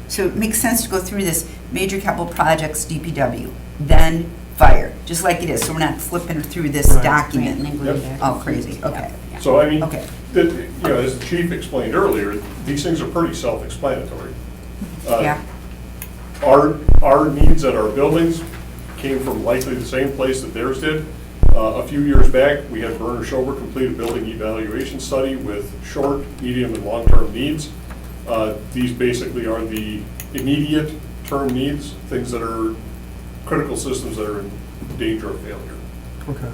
So it makes sense to go through this major capital projects, DPW, then fire, just like it is. So we're not flipping through this Right. document. Right, and then Yep. going back. Oh, crazy, okay. Yeah. So, I mean, Okay. as the chief explained earlier, these things are pretty self-explanatory. Yeah, Our needs at our buildings came from likely the same place that theirs did. A few years back, we had Berner Schober complete a building evaluation study with short, medium, and long-term needs. These basically are the immediate term needs, things that are critical systems that are in danger of failure. okay.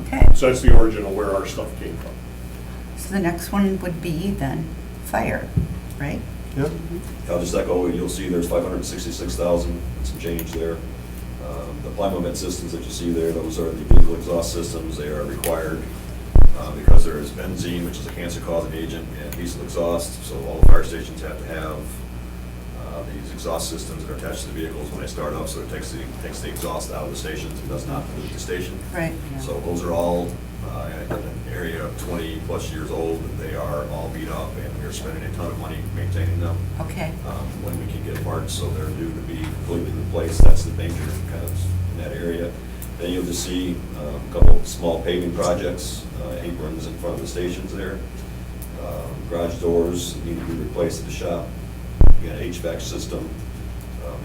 okay. So that's the origin of where our stuff came from. So the next one would be then fire, right? Yep, I'll just echo, you'll see there's 566,000 and some change there. The plywood vent systems that you see there, those are the vehicle exhaust systems. They are required because there is benzene, which is a cancer-causing agent, and diesel exhaust. So all the fire stations have to have these exhaust systems that are attached to the vehicles when they start up, so it takes the exhaust out of the stations and does not pollute the station. Right. So those are all in an area of 20-plus years old, and they are all beat up, and we're spending a ton of money maintaining them. Okay. When we can get parts, so they're due to be completely replaced. That's the danger kind of in that area. Then you'll just see a couple of small paving projects, aprons in front of the stations there. Garage doors need to be replaced at the shop. Again, HVAC system.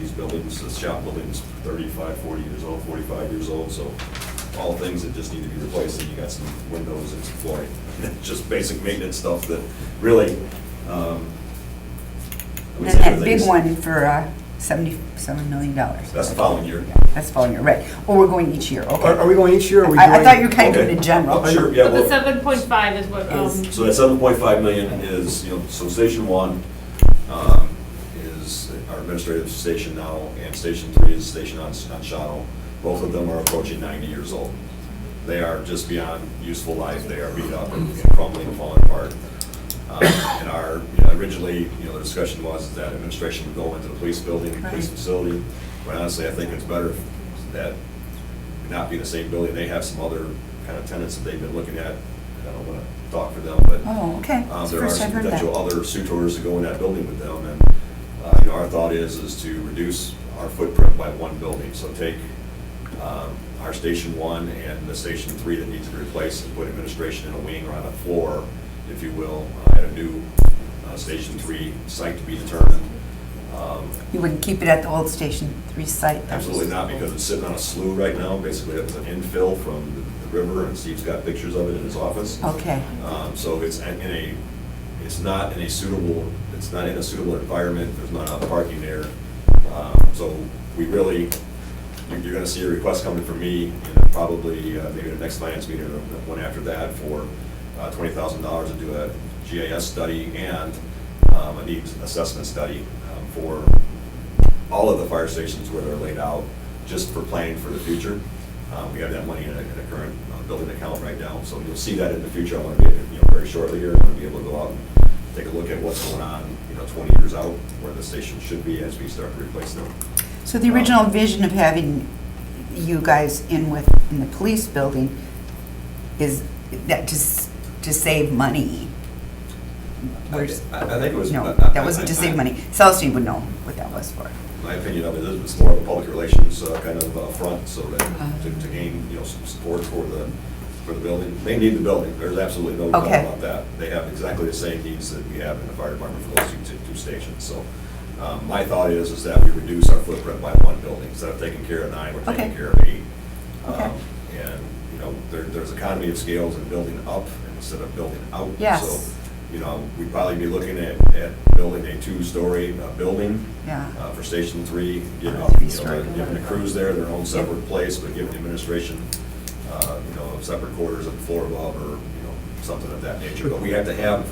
These buildings, the shop building's 35, 40 years old, 45 years old, so all things that just need to be replaced, and you got some windows and some flooring. Just basic maintenance stuff that really, And then that big one for $77 million. That's the following year. That's the following year, right. Oh, we're going each year, okay. Are we going each year, or are we I thought you going? were kind of doing Okay. it in general. Oh, sure, yeah, So the well, 7.5 is what, so that 7.5 million is, so Station 1 is our administrative station now, and Station 3 is the station on Shawano. Both of them are approaching 90 years old. They are just beyond useful life. They are beat up and crumbling and falling apart. And our, originally, the discussion was that administration would go into the police building, police Right. facility. But honestly, I think it's better that it not be in the same building. They have some other kind of tenants that they've been looking at. I don't want to talk for them, but Oh, okay. It's the there are first some I've heard that. potential other suitors to go in that building with them. And our thought is to reduce our footprint by one building. So take our Station 1 and the Station 3 that needs to be replaced and put administration in a wing or on a floor, if you will, at a new Station 3 site to be determined. You wouldn't keep it at the old Station 3 site? Absolutely not, because it's sitting on a slough right now. Basically, it was an infill from the river, and Steve's got pictures of it in his office. Okay. So it's not in a suitable environment. There's not enough parking there. So we really, you're gonna see a request coming from me, probably maybe the next finance meeting or the one after that, for $20,000 to do a GIS study and a needs assessment study for all of the fire stations where they're laid out, just for planning for the future. We have that money in a current building account right now, so you'll see that in the future. I want to be, very shortly here, I want to be able to go out and take a look at what's going on, 20 years out, where the station should be as we start to replace them. So the original vision of having you guys in the police building is that to save money? I think it was. No, that wasn't to save money. Celestine would know what that was for. My opinion of it is it's more of a public relations kind of front, so that to gain, some support for the building. They need the building. There's absolutely no doubt Okay. about that. They have exactly the same needs that we have in the fire department for those two stations. So my thought is that we reduce our footprint by one building. Instead of taking care of 9, we're taking Okay. care of 8. Okay. And, there's economy of scales in building up instead of building out. Yes. So, we'd probably be looking at building a 2-story building Yeah. for Station 3, giving, Three-story. giving the crews there their own separate place, but giving the administration, separate quarters and floor above, or, something of that nature. But we have to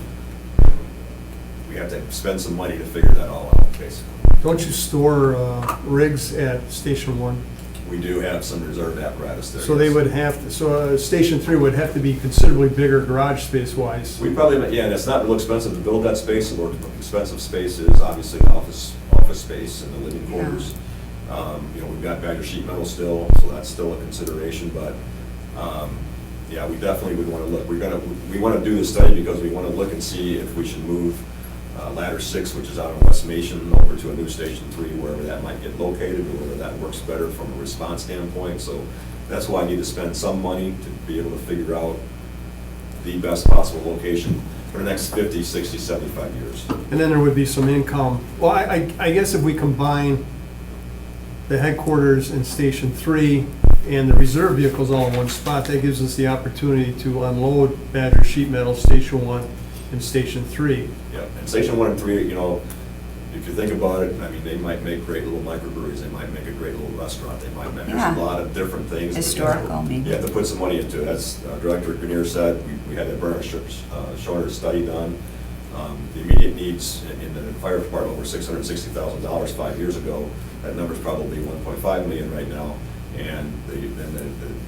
spend some money to figure that all out, basically. Don't you store rigs at Station 1? We do have some reserved apparatus there. So they yes. would have to, Station 3 would have to be considerably bigger garage space-wise. We probably, and it's not real expensive to build that space. The more expensive space is obviously the office space and the living quarters. We've got Badger sheet metal still, so that's still a consideration, but, we definitely would want to look. We want to do this study because we want to look and see if we should move Ladder 6, which is out in West Mason, over to a new Station 3, wherever that might get located, or whether that works better from a response standpoint. So that's why I need to spend some money to be able to figure out the best possible location for the next 50, 60, 75 years. And then there would be some income. Well, I guess if we combine the headquarters and Station 3 and the reserve vehicles all in one spot, that gives us the opportunity to unload Badger sheet metal, Station 1 and Station 3. Yeah, and Station 1 and 3, if you think about it, they might make great little microbreweries, they might make a great little restaurant, they might make, Yeah. there's a lot of different things. Historical, maybe. You have to put some money into it. As Director Grenier said, we had that burner shorter study done. The immediate needs in the fire department were $660,000 5 years ago. That number's probably 1.5 million right now. And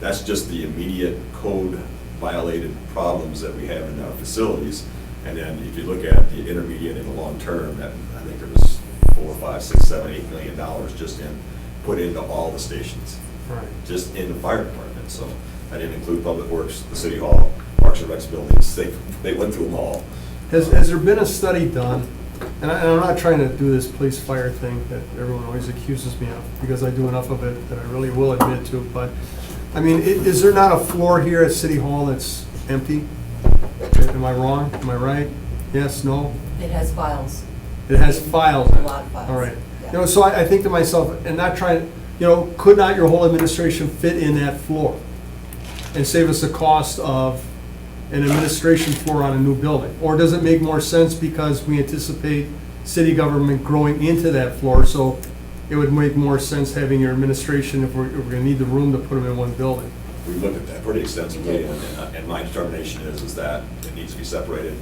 that's just the immediate code violated problems that we have in our facilities. And then if you look at the intermediate and the long term, I think there was $4, $5, $6, $7, $8 million just put into all the stations, Right. just in the fire department. So I didn't include Public Works, the City Hall, Parks and Recs buildings. They went through them all. Has there been a study done, and I'm not trying to do this police fire thing that everyone always accuses me of, because I do enough of it that I really will admit to, but, is there not a floor here at City Hall that's empty? Am I wrong? Am I right? Yes, no? It has files. It has files in A it. lot of files. All right. Yeah. So I think to myself, and not trying, could not your whole administration fit in that floor and save us the cost of an administration floor on a new building? Or does it make more sense because we anticipate city government growing into that floor, so it would make more sense having your administration if we're gonna need the room to put them in one building. We looked at that pretty extensively, and my determination is that it needs to be separated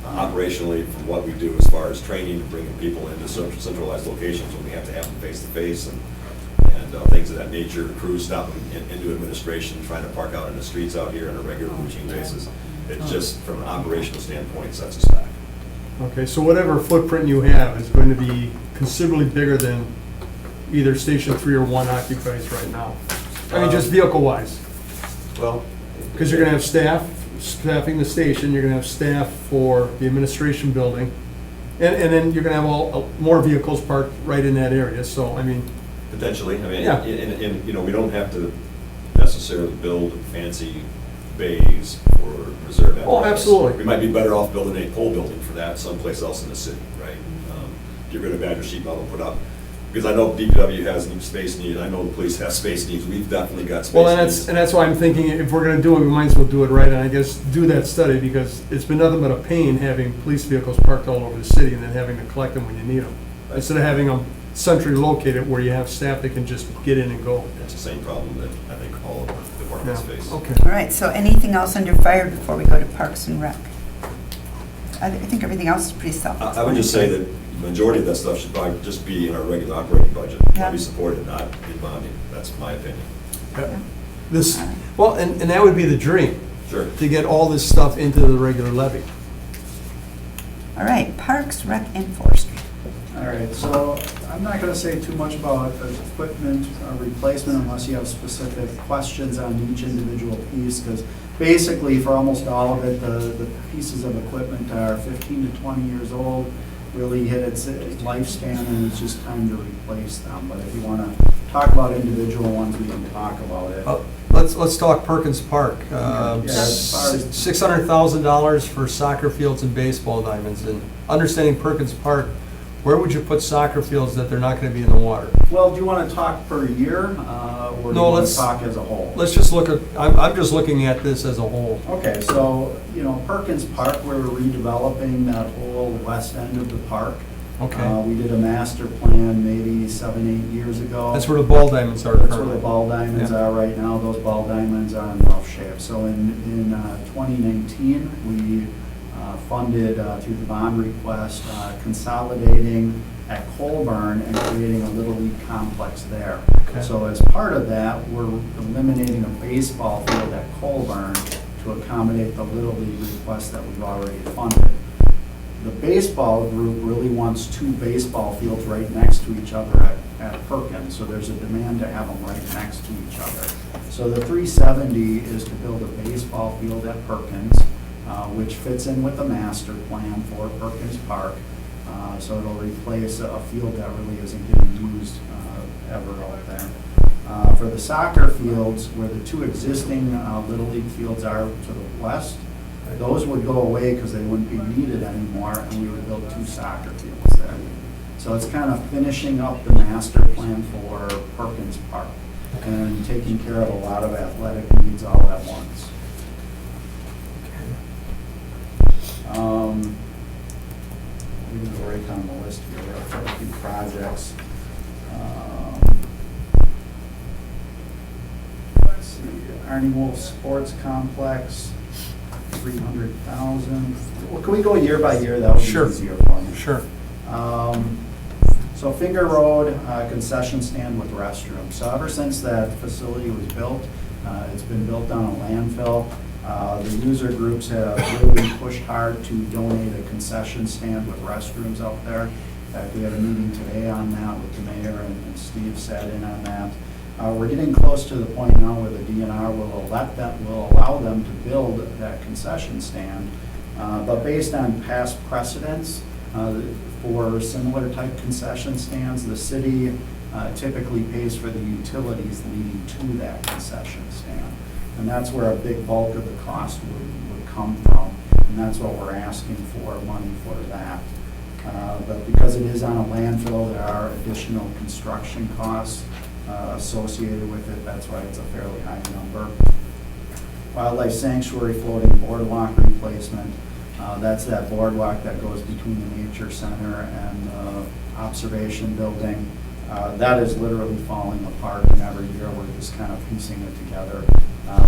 operationally from what we do as far as training, bringing people into centralized locations when we have to have them face-to-face and things of that nature. Crews stopping into administration, trying to park out in the streets out here on a regular routine basis. It just, from an operational standpoint, sets us back. Okay, so whatever footprint you have is going to be considerably bigger than either Station 3 or 1 occupies right now. I mean, just vehicle-wise. Well, Because you're gonna have staffing the station, you're gonna have staff for the administration building, and then you're gonna have more vehicles parked right in that area, so, I mean, potentially, I mean, Yeah. and, you know, we don't have to necessarily build fancy bays for reserve apparatus. Oh, absolutely. We might be better off building a pole building for that someplace else in the city, right? Get rid of Badger sheet metal, put up, because I know DPW has space needs, I know the police have space needs, we've definitely got space well, and needs. that's why I'm thinking if we're gonna do it, we might as well do it right, and I guess do that study, because it's been nothing but a pain having police vehicles parked all over the city and then having to collect them when you need them. Right. Instead of having them centrally located where you have staff that can just get in and go. That's the same problem that I think all of the departments Yeah, face. okay. All right, so anything else under fire before we go to Parks and Rec? I think everything else is pretty self-explanatory. I would just say that the majority of that stuff should probably just be in our regular operating budget, Yeah. probably supported, not in bonding, that's my opinion. This, well, and that would be the dream, Sure. to get all this stuff into the regular levy. All right, Parks, Rec, and Forestry. All right, so I'm not going to say too much about equipment replacement unless you have specific questions on each individual piece, because basically for almost all of it, the pieces of equipment are 15 to 20 years old, really hit its lifespan, and it's just time to replace them. But if you want to talk about individual ones, we can talk about it. Let's talk Perkins Park. Yeah, as far as- $600,000 for soccer fields and baseball diamonds. And understanding Perkins Park, where would you put soccer fields that they're not going to be in the water? Well, do you want to talk per year, or do No, you want let's- to talk as a whole? Let's just look at, I'm just looking at this as a whole. Okay, so, Perkins Park, we're redeveloping that whole west end of the park. Okay. We did a master plan maybe 7, 8 years ago. That's where the ball diamonds are That's where the currently. ball diamonds Yeah. are right now. Those ball diamonds are in rough shape. So in 2019, we funded through the bond request, consolidating at Colburn and creating a Little League complex there. Okay. So as part of that, we're eliminating a baseball field at Colburn to accommodate the Little League request that we've already funded. The baseball group really wants 2 baseball fields right next to each other at Perkins, so there's a demand to have them right next to each other. So the 370 is to build a baseball field at Perkins, which fits in with the master plan for Perkins Park. So it'll replace a field that really isn't getting used ever out there. For the soccer fields, where the 2 existing Little League fields are to the west, those would go away because they wouldn't be needed anymore, and we would build 2 soccer fields there. So it's kind of finishing up the master plan for Perkins Park and taking care of a lot of athletic needs all at once. We can go right down the list here. We've got a few projects. Let's see, Arnie Wolf Sports Complex, 300,000. Well, can we go year by year? That would be Sure. easier for me. Sure. So Finger Road concession stand with restrooms. So ever since that facility was built, it's been built on a landfill. The user groups have really pushed hard to donate a concession stand with restrooms up there. In fact, we had a meeting today on that with the mayor, and Steve sat in on that. We're getting close to the point now where the DNR will allow them to build that concession stand. But based on past precedents, for similar type concession stands, the city typically pays for the utilities leading to that concession stand. And that's where a big bulk of the cost would come from. And that's what we're asking for, money for that. But because it is on a landfill, there are additional construction costs associated with it. That's why it's a fairly high number. Wildlife Sanctuary floating boardwalk replacement. That's that boardwalk that goes between the nature center and the observation building. That is literally falling apart, and every year we're just kind of piecing it together.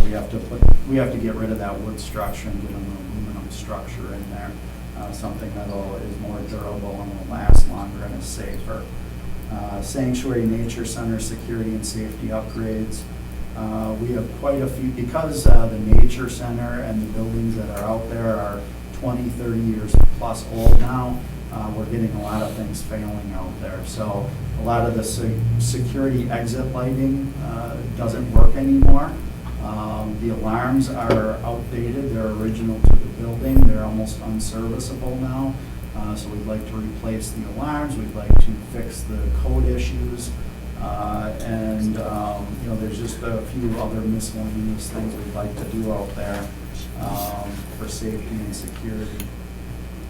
We have to get rid of that wood structure and get an aluminum structure in there, something that is more durable and will last longer and is safer. Sanctuary Nature Center security and safety upgrades. We have quite a few, because the Nature Center and the buildings that are out there are 20, 30 years plus old now. We're getting a lot of things failing out there. So a lot of the security exit lighting doesn't work anymore. The alarms are outdated. They're original to the building. They're almost unserviceable now. So we'd like to replace the alarms. We'd like to fix the code issues. And there's just a few other miscellaneous things we'd like to do out there for safety and security.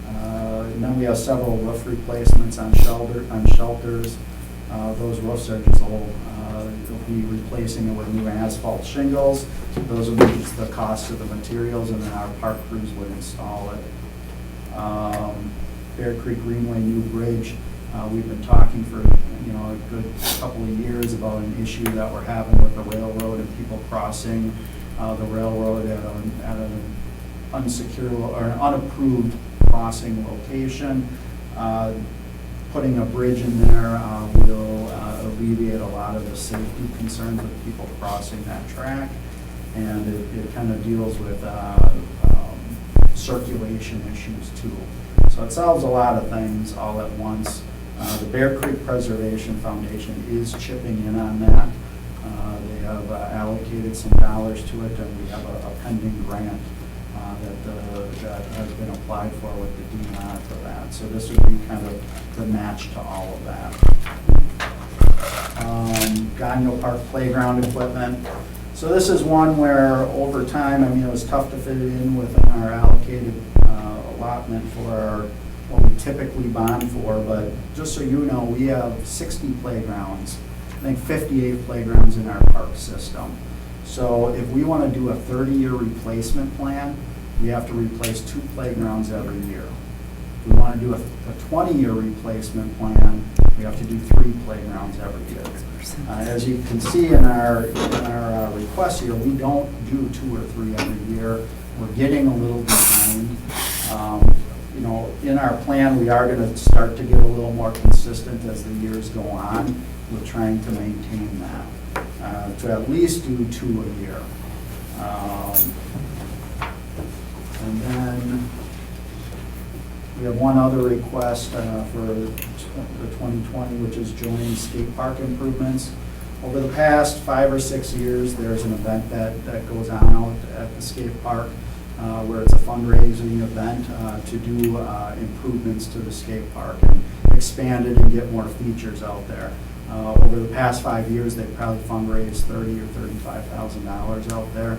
And then we have several roof replacements on shelters. Those roofs are just old. We'll be replacing it with new asphalt shingles. Those will be just the cost of the materials, and then our park crews would install it. Bear Creek Greenway new bridge. We've been talking for a good couple of years about an issue that we're having with the railroad and people crossing the railroad at an unsecure or an unapproved crossing location. Putting a bridge in there will alleviate a lot of the safety concerns with people crossing that track, and it kind of deals with circulation issues too. So it solves a lot of things all at once. The Bear Creek Preservation Foundation is chipping in on that. They have allocated some dollars to it, and we have a pending grant that has been applied for with the DNR for that. So this would be kind of the match to all of that. Gagno Park playground equipment. So this is one where over time, it was tough to fit it in within our allocated allotment for what we typically bond for, but just so you know, we have 60 playgrounds. I think 58 playgrounds in our park system. So if we want to do a 30-year replacement plan, we have to replace 2 playgrounds every year. If we want to do a 20-year replacement plan, we have to do 3 playgrounds every year. As you can see in our request here, we don't do 2 or 3 every year. We're getting a little behind. In our plan, we are going to start to get a little more consistent as the years go on. We're trying to maintain that, to at least do 2 a year. And then we have one other request for the 2020, which is joining Skatepark Improvements. Over the past 5 or 6 years, there's an event that goes on out at the skate park where it's a fundraising event to do improvements to the skate park and expand it and get more features out there. Over the past 5 years, they've probably fundraised $30,000 or $35,000 out there.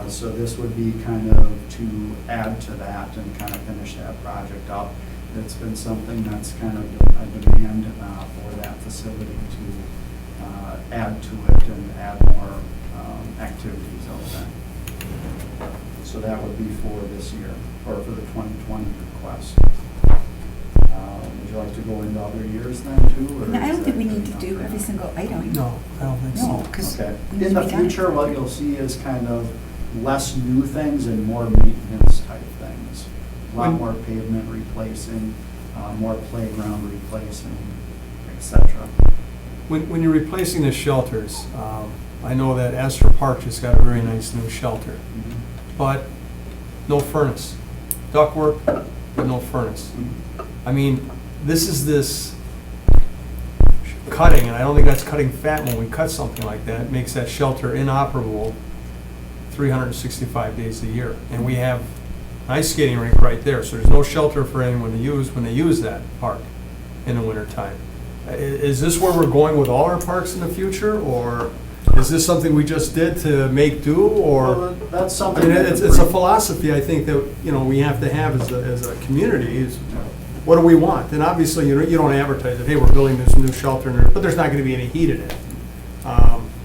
So this would be kind of to add to that and kind of finish that project up. It's been something that's kind of a demand for that facility to add to it and add more activities out there. So that would be for this year, or for the 2020 request. Would you like to go into other years then too? Or No, I don't is think we that need to enough do for every now? single item. No, I don't think No, so. because Okay. we need In to the be done. future, what you'll see is kind of less new things and more maintenance type things. A lot more pavement replacing, more playground replacing, etc. When you're replacing the shelters, I know that Astor Park just got a very nice new shelter, but no furnace. Ductwork, but no furnace. I mean, this cutting, and I don't think that's cutting fat when we cut something like that. It makes that shelter inoperable 365 days a year. And we have an ice skating rink right there, so there's no shelter for anyone to use when they use that park in the wintertime. Is this where we're going with all our parks in the future, or is this something we just did to make do, or? Well, that's something. I mean, that it's the a brief- philosophy, I think, that, we have to have as a community, is what do we want? And obviously, you don't advertise it, hey, we're building this new shelter, but there's not gonna be any heat in it.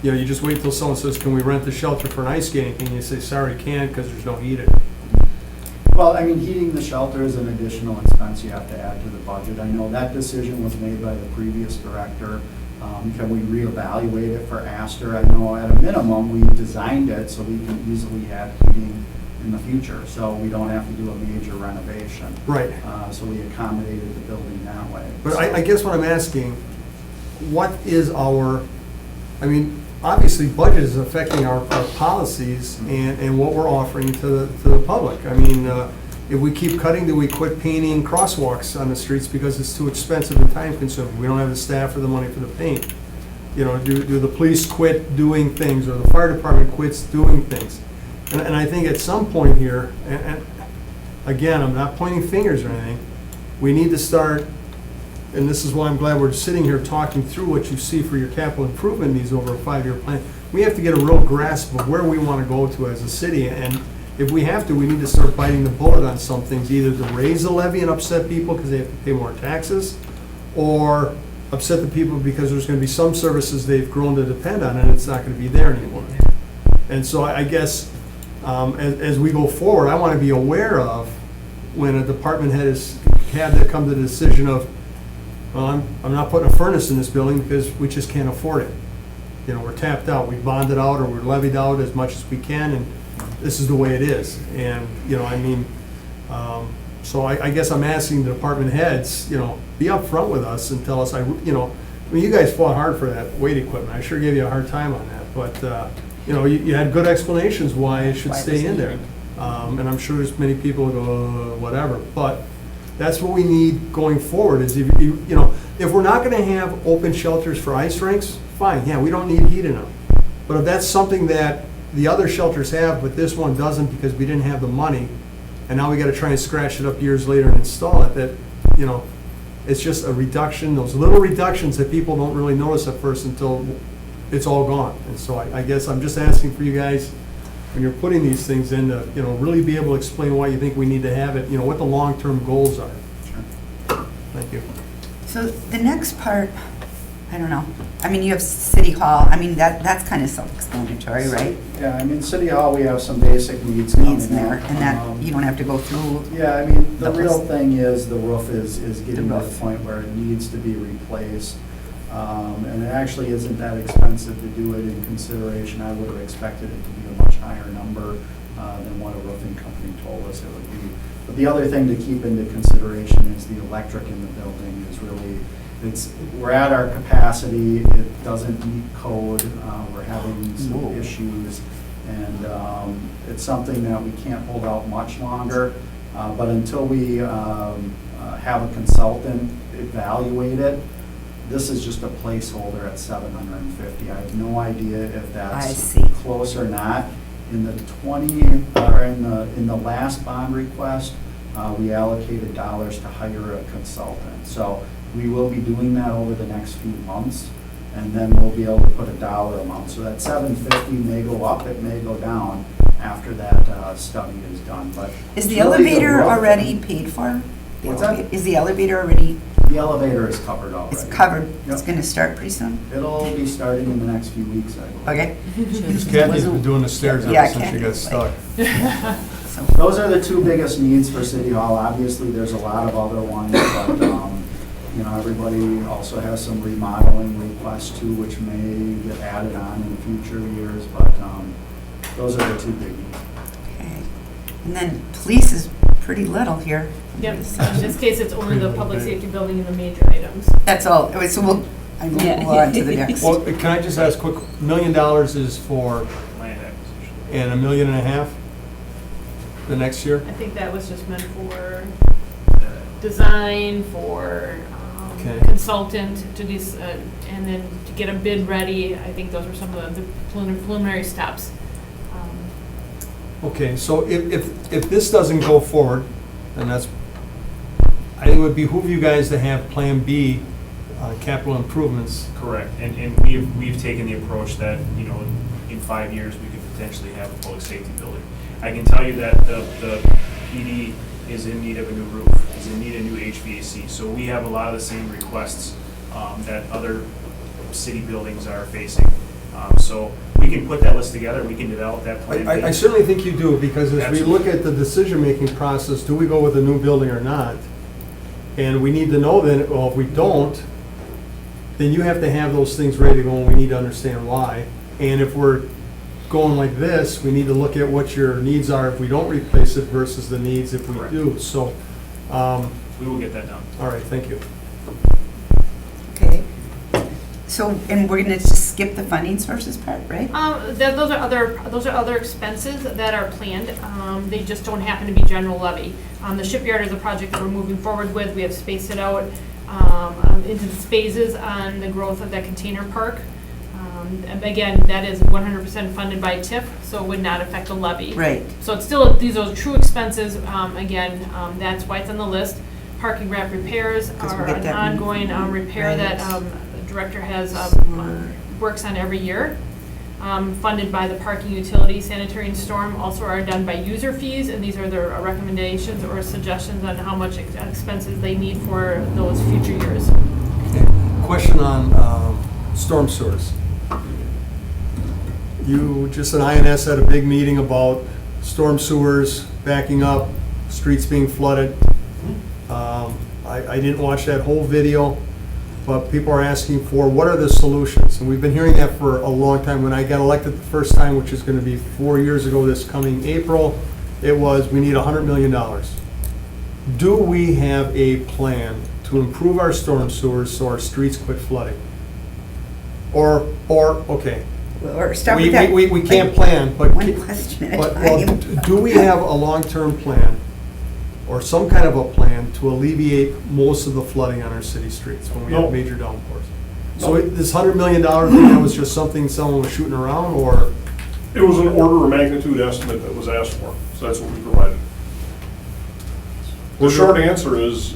You just wait till someone says, can we rent the shelter for an ice skating thing, and you say, sorry, can't, because there's no heat in it. Well, I mean, heating the shelter is an additional expense you have to add to the budget. I know that decision was made by the previous director. Can we reevaluate it for Astor? I know at a minimum, we designed it so we can easily add heating in the future, so we don't have to do a major renovation. Right. So we accommodated the building that way. But I guess what I'm asking, what is our, I mean, obviously budget is affecting our policies and what we're offering to the public. I mean, if we keep cutting, do we quit painting crosswalks on the streets because it's too expensive and time consuming? We don't have the staff or the money for the paint. You know, do the police quit doing things, or the fire department quits doing things? And I think at some point here, and again, I'm not pointing fingers or anything, we need to start, and this is why I'm glad we're sitting here talking through what you see for your capital improvement needs over a 5-year plan. We have to get a real grasp of where we want to go to as a city, and if we have to, we need to start biting the bullet on some things, either to raise the levy and upset people because they have to pay more taxes, or upset the people because there's going to be some services they've grown to depend on and it's not going to be there anymore. And so I guess as we go forward, I want to be aware of when a department head has had to come to the decision of, well, I'm not putting a furnace in this building because we just can't afford it. You know, we're tapped out, we bonded out or we're levied out as much as we can, and this is the way it is. And, you know, I mean, so I guess I'm asking the department heads, you know, be upfront with us and tell us, you know, I mean, you guys fought hard for that weight equipment. I sure gave you a hard time on that, but, you know, you had good explanations why it should stay in there. And I'm sure there's many people who go, whatever, but that's what we need going forward is, if you know, if we're not gonna have open shelters for ice rinks, fine, yeah, we don't need heat in them. But if that's something that the other shelters have, but this one doesn't because we didn't have the money, and now we gotta try and scratch it up years later and install it, that, you know, it's just a reduction, those little reductions that people don't really notice at first until it's all gone. And so I guess I'm just asking for you guys, when you're putting these things in, to, you know, really be able to explain why you think we need to have it, you know, what the long-term goals are. Thank you. So the next part, I don't know. I mean, you have City Hall. I mean, that's kind of self-explanatory, right? Yeah, I mean, City Hall, we have some basic needs coming Needs there, up. and that, you don't have to go through. Yeah, I mean, the the real roof. thing is the roof is getting to the roof. point where it needs to be replaced. And it actually isn't that expensive to do it in consideration. I would have expected it to be a much higher number than what a roofing company told us it would be. But the other thing to keep into consideration is the electric in the building is really, we're at our capacity, it doesn't meet code, we're having some issues. And it's something that we can't hold out much longer. But until we have a consultant evaluate it, this is just a placeholder at $750. I have no idea if I that's see. close or not. In the in the last bond request, we allocated dollars to hire a consultant. So we will be doing that over the next few months, and then we'll be able to put a dollar amount. So that $750 may go up, it may go down after that study is done. But Is the it's really elevator rough. already paid for? The What's that? elevator- Is the elevator already, The elevator is covered already. it's covered, it's Yep. gonna start pretty soon? It'll be starting in the next few weeks, I believe. Okay. Kathy's been doing the stairs Yeah, ever since she got Kathy's stuck. So, Those are the two biggest needs for City Hall. Obviously, there's a lot of other ones, but, you know, everybody also has some remodeling requests too, which may get added on in future years, but those are the two big needs. okay. And then police is pretty little here. Yep, in this case, it's only the public safety building and the major items. That's all. So we'll move on to the next. Well, can I just ask quick, $1 million is for, Land acquisition. and $1.5 million the next year? I think that was just meant for design, for Okay. consultant to do, and then to get a bid ready. I think those were some of the preliminary steps. Okay, so if this doesn't go forward, then that's, I think it would behoove you guys to have Plan B, capital improvements. Correct, and we've taken the approach that, you know, in 5 years, we could potentially have a public safety building. I can tell you that the PD is in need of a new roof, is in need of new HVAC, so we have a lot of the same requests that other city buildings are facing. So we can put that list together, we can develop that plan. I certainly think you do, because as we look at the decision-making process, do we go with a new building or not? And we need to know then, well, if we don't, then you have to have those things ready to go, and we need to understand why. And if we're going like this, we need to look at what your needs are if we don't replace it versus the needs if we Correct. do. So, We will get that done. all right, thank you. Okay. So, and we're gonna just skip the funding sources part, right? Those are other expenses that are planned. They just don't happen to be general levy. The shipyard is a project that we're moving forward with. We have spaced it out into the phases on the growth of that container park. And again, that is 100% funded by TIF, so it would not affect the levy. Right. So it's still, these are true expenses. Again, that's why it's on the list. Parking ramp repairs 'Cause we are get an that ongoing repair right. that the director has, works on every year. Funded by the parking utility, sanitary and storm also are done by user fees, and these are their recommendations or suggestions on how much expenses they need for those future years. Question on storm sewers. You, just an INS had a big meeting about storm sewers backing up, streets being flooded. I didn't watch that whole video, but people are asking for what are the solutions? And we've been hearing that for a long time. When I got elected the first time, which is going to be 4 years ago this coming April, it was, we need $100 million. Do we have a plan to improve our storm sewers so our streets quit flooding? Or okay, Or start with that. we can't plan, but One question at a but, well, time. do we have a long-term plan or some kind of a plan to alleviate most of the flooding on our city streets when we No. have major downpours? So this $100 million thing, that was just something someone was shooting around, or? It was an order of magnitude estimate that was asked for, so that's what we provided. The short answer is,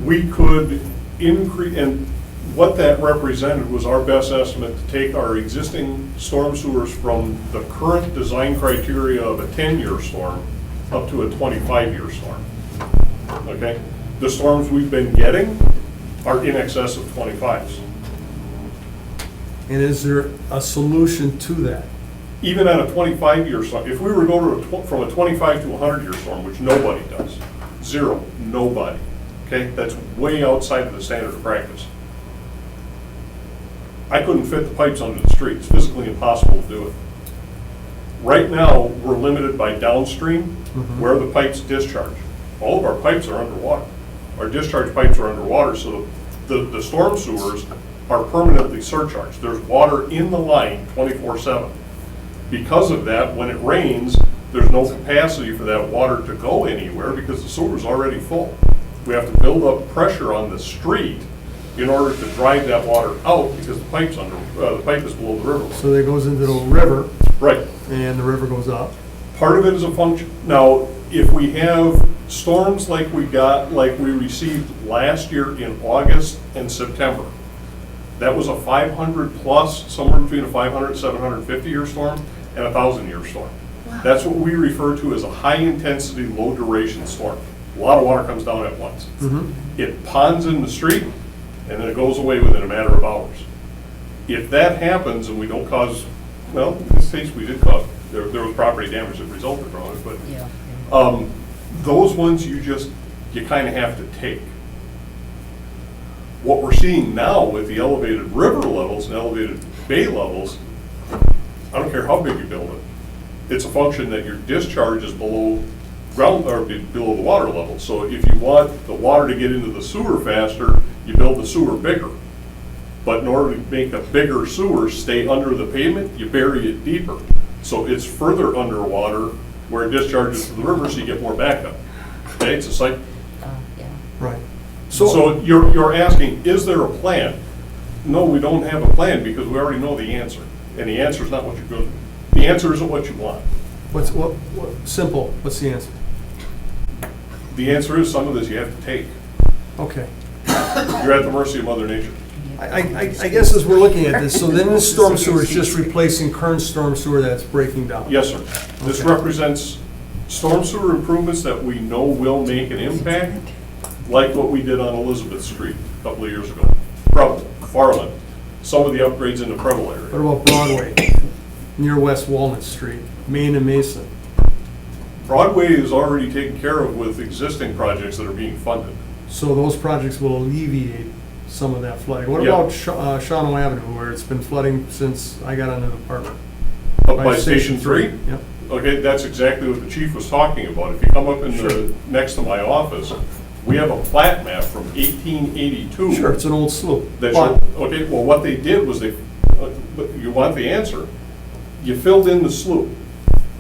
we could increase, and what that represented was our best estimate to take our existing storm sewers from the current design criteria of a 10-year storm up to a 25-year storm. Okay? The storms we've been getting are in excess of 25s. And is there a solution to that? Even at a 25-year storm, if we were to go to from a 25 to a 100-year storm, which nobody does, zero, nobody, okay? That's way outside of the standard of practice. I couldn't fit the pipes under the street. It's physically impossible to do it. Right now, we're limited by downstream where the pipes discharge. All of our pipes are underwater. Our discharge pipes are underwater, so the storm sewers are permanently surcharged. There's water in the line 24/7. Because of that, when it rains, there's no capacity for that water to go anywhere because the sewer's already full. We have to build up pressure on the street in order to drive that water out because the pipe is below the river. So that goes into the river, Right. and the river goes up. Part of it is a function. Now, if we have storms like we received last year in August and September, that was a 500 plus, somewhere between a 500 and 750 year storm and a 1,000-year storm. That's what we refer to as a high-intensity, low-duration storm. A lot of water comes down at once. It ponds in the street, and then it goes away within a matter of hours. If that happens and we don't cause, well, in this case, we did cause, there was property damage that resulted from it, but Yeah. those ones you kind of have to take. What we're seeing now with the elevated river levels and elevated bay levels, I don't care how big you build it, it's a function that your discharge is below ground, or below the water level. So if you want the water to get into the sewer faster, you build the sewer bigger. But in order to make a bigger sewer stay under the pavement, you bury it deeper. So it's further underwater where it discharges to the river, so you get more backup. Okay, it's a cycle. Yeah. Right. So you're asking, is there a plan? No, we don't have a plan because we already know the answer. And the answer is not what you're going to, the answer isn't what you want. Simple, what's the answer? The answer is some of this you have to take. Okay. You're at the mercy of Mother Nature. I guess as we're looking at this, so then this storm sewer is just replacing current storm sewer that's breaking down? Yes, sir. This Okay. represents storm sewer improvements that we know will make an impact, like what we did on Elizabeth Street a couple of years ago. Preble, Farland, some of the upgrades in the Preble area. What about Broadway? near West Walnut Street, Main and Mason. Broadway is already taken care of with existing projects that are being funded. So those projects will alleviate some of that flooding. What Yeah. about Shawano Avenue, where it's been flooding since I got on the department? Up by Station 3? Yep. Okay, that's exactly what the chief was talking about. If you come up in the, next to my office, we have a plat map from 1882. Sure, it's an old slope. That But- show, okay, well, what they did was but you want the answer. You filled in the slough.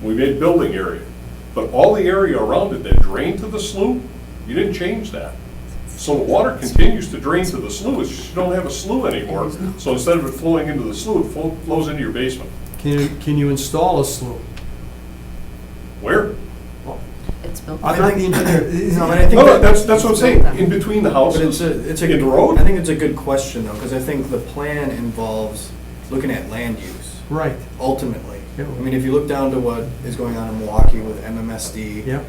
We made building area. But all the area around it that drained to the slough, you didn't change that. So the water continues to drain to the slough. It's just you don't have a slough anymore. So instead of it flowing into the slough, it flows into your basement. Can you install a slope? Where? It's built. I'm not the engineer. No, and I think No, that- that's what I'm saying, in between the But houses. it's a In good the road? I think it's a good question though, because I think the plan involves looking at land use Right. ultimately. Yeah. I mean, if you look down to what is going on in Milwaukee with MMSD, Yep.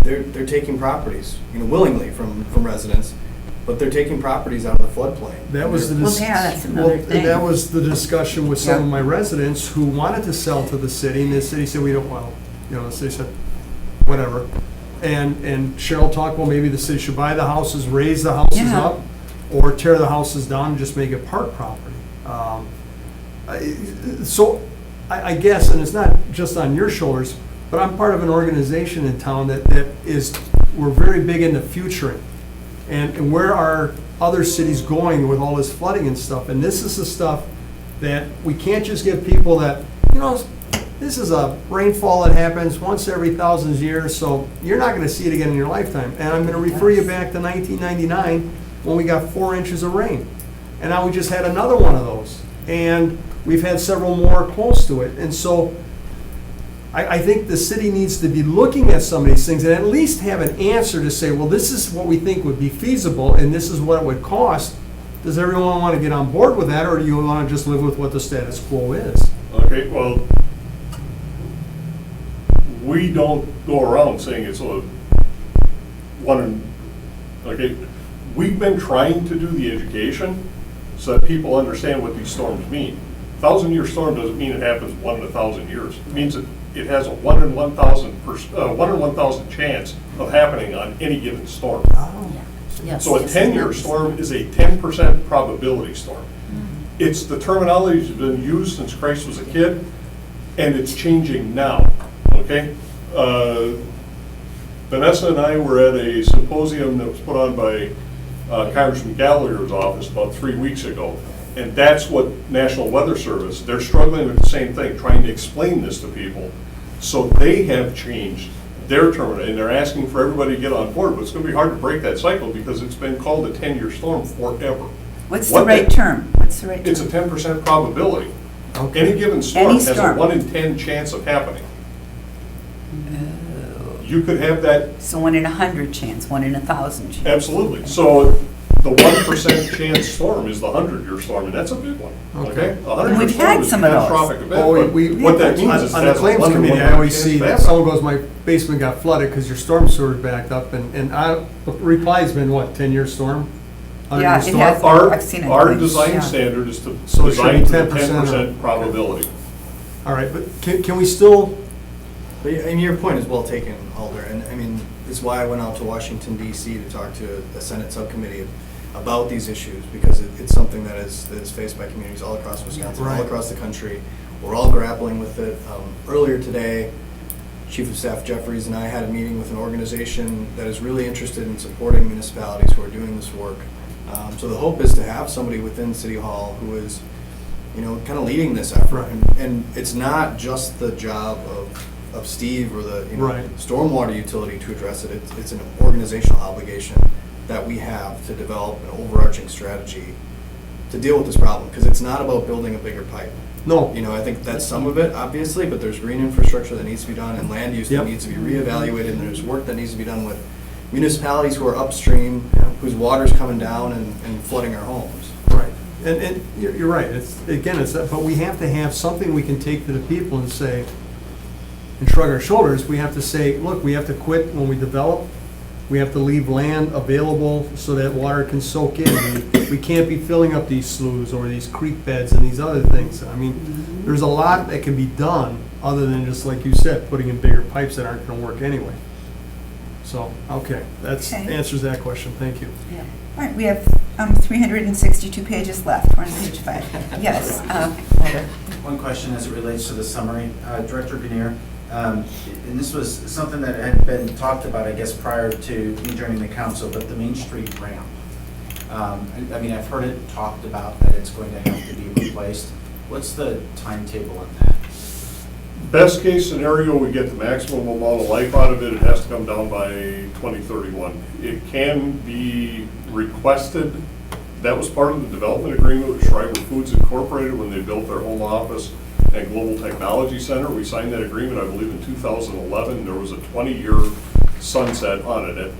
they're taking properties, willingly from residents, but they're taking properties out of the floodplain. That was the. Well, dis- yeah, that's another well, thing. That was the discussion with some Yeah. of my residents who wanted to sell to the city, and the city said, we don't, well, the city said, whatever. And Cheryl talked, well, maybe the city should buy the houses, raise the houses Yeah. up, or tear the houses down and just make it park property. So, I guess, and it's not just on your shoulders, but I'm part of an organization in town that is, we're very big into futuring. And where are other cities going with all this flooding and stuff? And this is the stuff that we can't just give people that, this is a rainfall that happens once every thousands years, so you're not gonna see it again in your lifetime. And I'm gonna refer you back to 1999, when we got 4 inches of rain. And now we just had another one of those. And we've had several more close to it. And so I think the city needs to be looking at some of these things and at least have an answer to say, well, this is what we think would be feasible and this is what it would cost. Does everyone want to get on board with that, or do you want to just live with what the status quo is? Okay, well, we don't go around saying it's a okay, we've been trying to do the education so that people understand what these storms mean. 1,000-year storm doesn't mean it happens 1 in 1,000 years. It means that it has a 1 in 1,000 chance of happening on any given storm. Yes. So a 10-year storm is a 10% probability storm. It's the terminology that's been used since Christ was a kid, and it's changing now, okay? Vanessa and I were at a symposium that was put on by Congressman Gallagher's office about 3 weeks ago. And that's what National Weather Service, they're struggling with the same thing, trying to explain this to people. So they have changed their terminology, and they're asking for everybody to get on board. But it's going to be hard to break that cycle because it's been called a 10-year storm forever. What's the right term? What's the right term? It's a 10% probability. Okay. Any given storm Any has a storm. 1 in 10 chance of happening. You could have that, So 1 in 100 chance, 1 in 1,000 chance. absolutely. So the 1% chance storm is the 100-year storm, and that's a big one, okay? A 100-year We've storm had is a some of those. catastrophic event, Oh, but what that means is it On the has a claims 1 in committee, I 100 always chance see of that happening. someone goes, my basement got flooded because your storm sewer backed up, and the reply's been what, 10-year storm? 100-year Yeah, it storm? has. Our, I've seen it. our Yeah. design standard is to So it should be design to the 10% or- 10% probability. All right, but can we still, But, and your point is well taken, Alder, and I mean, it's why I went out to Washington DC to talk to a Senate subcommittee about these issues, because it's something that is faced by communities all across Wisconsin, all Right. across the country. We're all grappling with it. Earlier today, Chief of Staff Jeffries and I had a meeting with an organization that is really interested in supporting municipalities who are doing this work. So the hope is to have somebody within City Hall who is, kind of leading this effort. Right. And it's not just the job of Steve or the Right. stormwater utility to address it. It's an organizational obligation that we have to develop an overarching strategy to deal with this problem, because it's not about building a bigger pipe. no, I think that's some of it, obviously, but there's green infrastructure that needs to be done and land use Yep. that needs to be reevaluated, and there's work that needs to be done with municipalities who are upstream, whose water's coming down and flooding our homes. right. And you're right, but we have to have something we can take to the people and say, and shrug our shoulders, we have to say, look, we have to quit when we develop We have to leave land available so that water can soak in. We can't be filling up these sloughs or these creek beds and these other things. I mean, there's a lot that can be done other than just, like you said, putting in bigger pipes that aren't gonna work anyway. So, okay, that's, Okay. answers that question, thank you. Yeah. All right, we have 362 pages left. We're on page 5. Yes, Heather. One question as it relates to the summary. Director Grenier, and this was something that had been talked about, I guess, prior to me joining the council, but the Main Street ramp. I mean, I've heard it talked about that it's going to have to be replaced. What's the timetable on that? Best case scenario, we get the maximum amount of life out of it. It has to come down by 2031. It can be requested. That was part of the development agreement with Schreiber Foods Incorporated when they built their home office and Global Technology Center. We signed that agreement, I believe, in 2011. There was a 20-year sunset on it.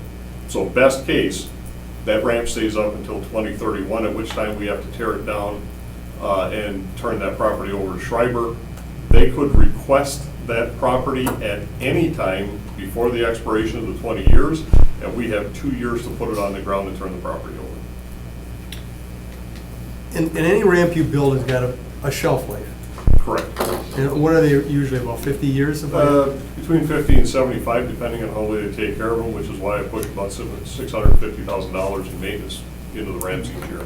So best case, that ramp stays up until 2031, at which time we have to tear it down and turn that property over to Schreiber. They could request that property at any time before the expiration of the 20 years, and we have 2 years to put it on the ground and turn the property over. And any ramp you build has got a shelf life. Correct. And what are they usually, about 50 years? Between 50 and 75, depending on how they take care of them, which is why I put about $650,000 in maintenance into the ramps each year.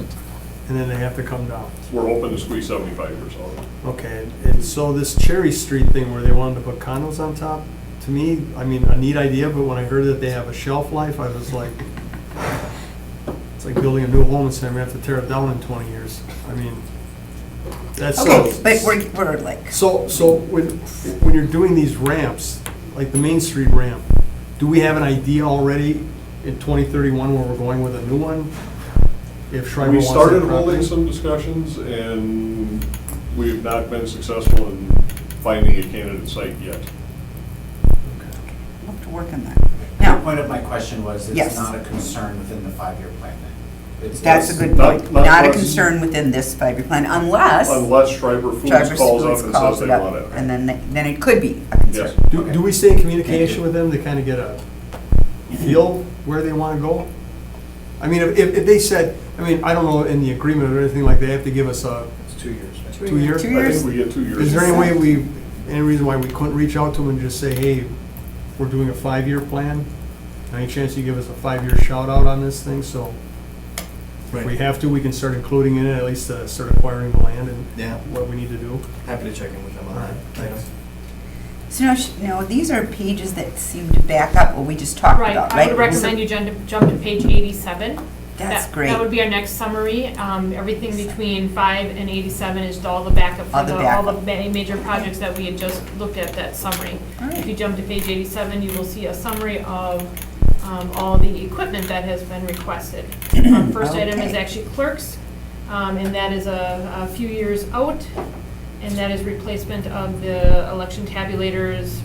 And then they have to come down. We're hoping to squeeze 75 years out of it. Okay, and so this Cherry Street thing where they wanted to put condos on top, to me, I mean, a neat idea, but when I heard that they have a shelf life, I was like, it's like building a new home and saying we have to tear it down in 20 years. I mean, that's so. Okay, but we're like, So when you're doing these ramps, like the Main Street ramp, do we have an idea already in 2031 where we're going with a new one? If Schreiber We wants started that property? holding some discussions, and we have not been successful in finding a candidate site yet. we'll have to work on that. The Now, point of my question was, Yes. it's not a concern within the 5-year plan then? that's a good Not- point. not Not a us. concern within this 5-year plan, unless Unless Schreiber Foods Traverse calls Foods up and calls says it they up, want it. and then it could be a concern. Yes. Do we stay in communication with them to kind of get a feel where they want to go? I mean, if they said, I mean, I don't know in the agreement or anything like, they have to give us a It's 2 years. 2 years? 2 I years? think we get 2 years. Is there any reason why we couldn't reach out to them and just say, hey, we're doing a 5-year plan? Any chance you give us a 5-year shout out on this thing, so if we have to, we can start including in it, at least start acquiring the land and Yeah. what we need to do? Happy to check in with them on All right, that. thanks. So now, these are pages that seem to back up what we just talked Right, about, I right? would recommend you jump to page 87. That's That- great. That would be our next summary. Everything between 5 and 87 is all the backup All for the all the backup. major projects that we had just looked at, that summary. All right. If you jump to page 87, you will see a summary of all the equipment that has been requested. Our first item is Okay. actually clerks, and that is a few years out, and that is replacement of the election tabulators.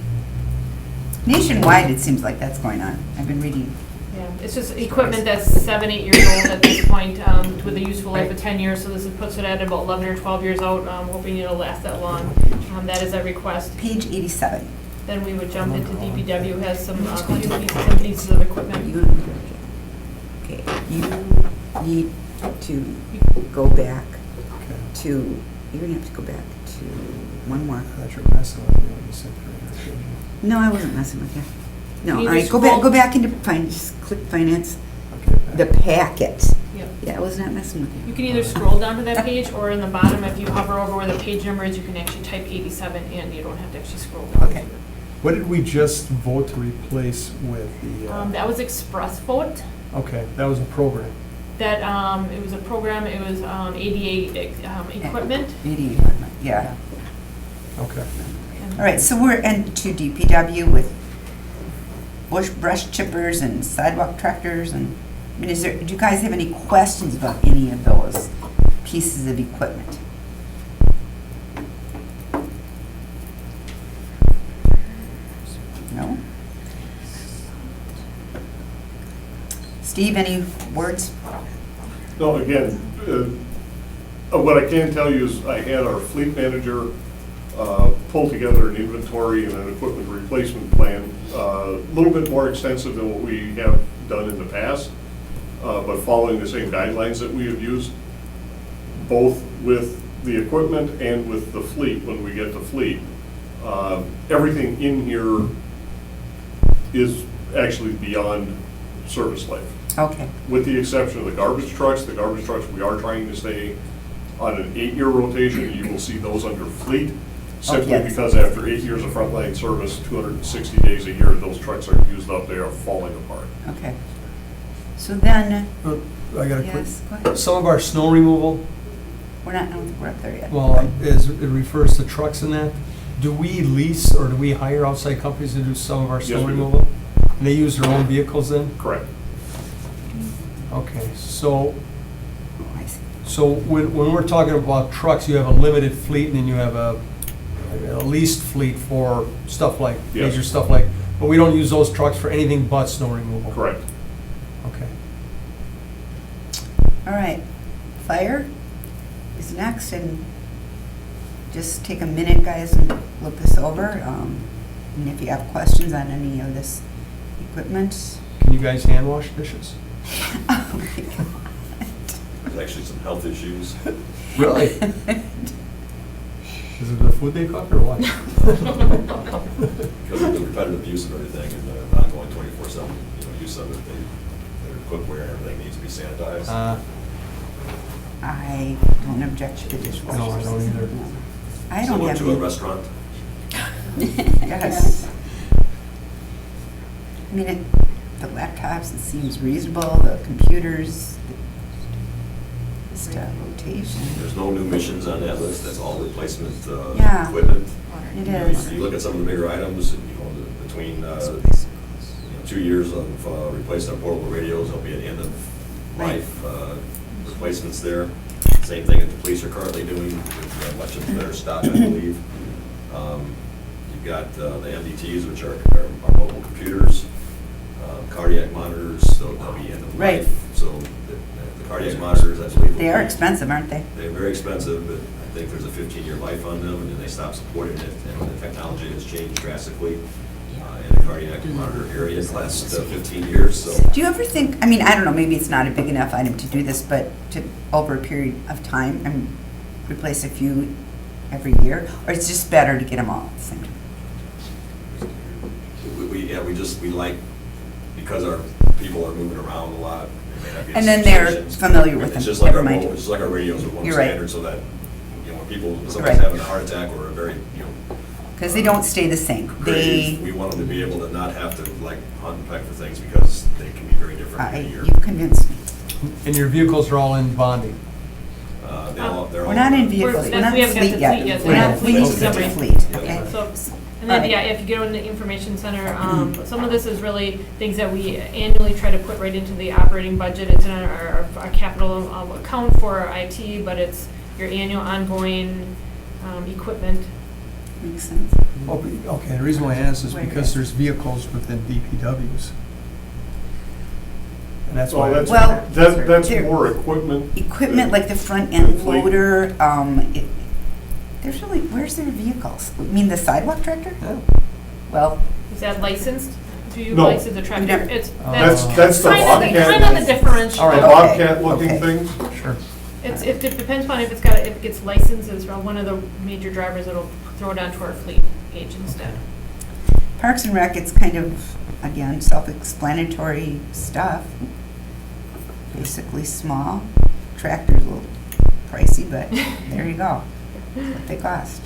Nationwide, it seems like that's going on. I've been reading. Yeah, it's just equipment that's 7, 8 years old at this point, with a useful life of 10 years, so this puts it at about 11 or 12 years out, hoping it'll last that long. That is a request. Page 87. Then we would jump into DPW, has some few pieces of equipment. Okay, you need to go back to, you're gonna have to go back to one more. I thought you were messing with me when you said 300. No, I wasn't messing with you. No, Can you all right, just go back, scroll- go back into just click finance, Okay, the packet. Yep. Yeah, I was not messing with You you. can either scroll down to that page, or in the bottom, if you hover over where the page number is, you can actually type 87 in, you don't have to actually scroll down. Okay. What did we just vote to replace with the, That was Express Vote. okay, that was a program. That, it was a program, it was ADA equipment. 88, yeah. Okay. All right, so we're into DPW with brush chippers and sidewalk tractors, and, I mean, do you guys have any questions about any of those pieces of equipment? No? Steve, any words? No, again, what I can tell you is I had our fleet manager pull together an inventory and an equipment replacement plan, a little bit more extensive than what we have done in the past, but following the same guidelines that we have used, both with the equipment and with the fleet, when we get the fleet. Everything in here is actually beyond service life. Okay, With the exception of the garbage trucks, we are trying to stay on an 8-year rotation. You will see those under fleet, simply yes. because after 8 years of frontline service, 260 days a year, those trucks are used up, they are falling apart. okay. So then, I got a quick, yes, go ahead. some of our snow removal, We're not, I don't think we're up there yet. well, as it refers to trucks and that, do we lease or do we hire outside companies to do some of our Yes, snow we do. removal? And they use their own vehicles then? Correct. Okay, so, Oh, I see. so when we're talking about trucks, you have a limited fleet and then you have a leased fleet for stuff like, Yes. major stuff like, but we don't use those trucks for anything but snow removal? Correct. Okay. All right, fire is next, and just take a minute, guys, and look this over. And if you have questions on any of this equipment. Can you guys hand wash dishes? Oh my God. There's actually some health issues. Really? Is it the food they cook or what? Because of the repetitive use of everything and the ongoing 24/7, use of it, their cookware and everything needs to be sanitized. I don't object to the dishwasher. No, I don't either. I don't Similar have to a any. restaurant. Yes. I mean, the laptops, it seems reasonable, the computers, just rotation. There's no new missions on that list, that's all replacement Yeah. equipment. It You know, is. You look at some of the bigger items, between 2 years of replacing our portable radios, there'll be an end of life replacements there. Same thing that the police are currently doing, with much of their stock, I believe. You've got the MDTs, which are mobile computers, cardiac monitors, they'll be end of Right. life. So the cardiac monitors, I believe. They are expensive, aren't they? They're very expensive, but I think there's a 15-year life on them, and then they stop supporting it, and the technology has changed drastically in the cardiac monitor area in the last 15 years, so. Do you ever think, I mean, I don't know, maybe it's not a big enough item to do this, but to, over a period of time, and replace a few every year? Or it's just better to get them all at the same time? We like, because our people are moving around a lot. they may not be at And then some they're stations. familiar with them, It's just like never our, mind. it's just like our radios are one You're right. standard, so that, when people, Right. somebody's having a heart attack or a very, Because they don't stay the same. creative, we want them to be able to not have to like hunt and peck for things, because they can be very different in a year. You convinced me. And your vehicles are all in bonding? They're all. We're not in vehicles, we're not we haven't got fleet the yet. fleet yet, so We're we not have fleet, fleet it's summary. fleet, Yeah. okay? So, and then, Alright. yeah, if you go in the information center, some of this is really things that we annually try to put right into the operating budget. It's in our capital account for IT, but it's your annual ongoing equipment. Makes sense. Okay, the reason why I ask is because there's vehicles within DPWs. And that's why. Well, Well, that's there- more equipment. Equipment like the front end Fleet. loader, there's really, where's their vehicles? You mean the sidewalk tractor? Yeah. Well, Is that licensed? Do you No. license a tractor? We never- It's, That's that's the kind of the Bobcat, differential. All right. the Okay, Bobcat-looking okay. things. Sure. It depends upon if if it gets licensed as one of the major drivers that'll throw it onto our fleet page instead. Parks and Rec, it's kind of, again, self-explanatory stuff. Basically small, tractor's a little pricey, but there you go. That's what they cost.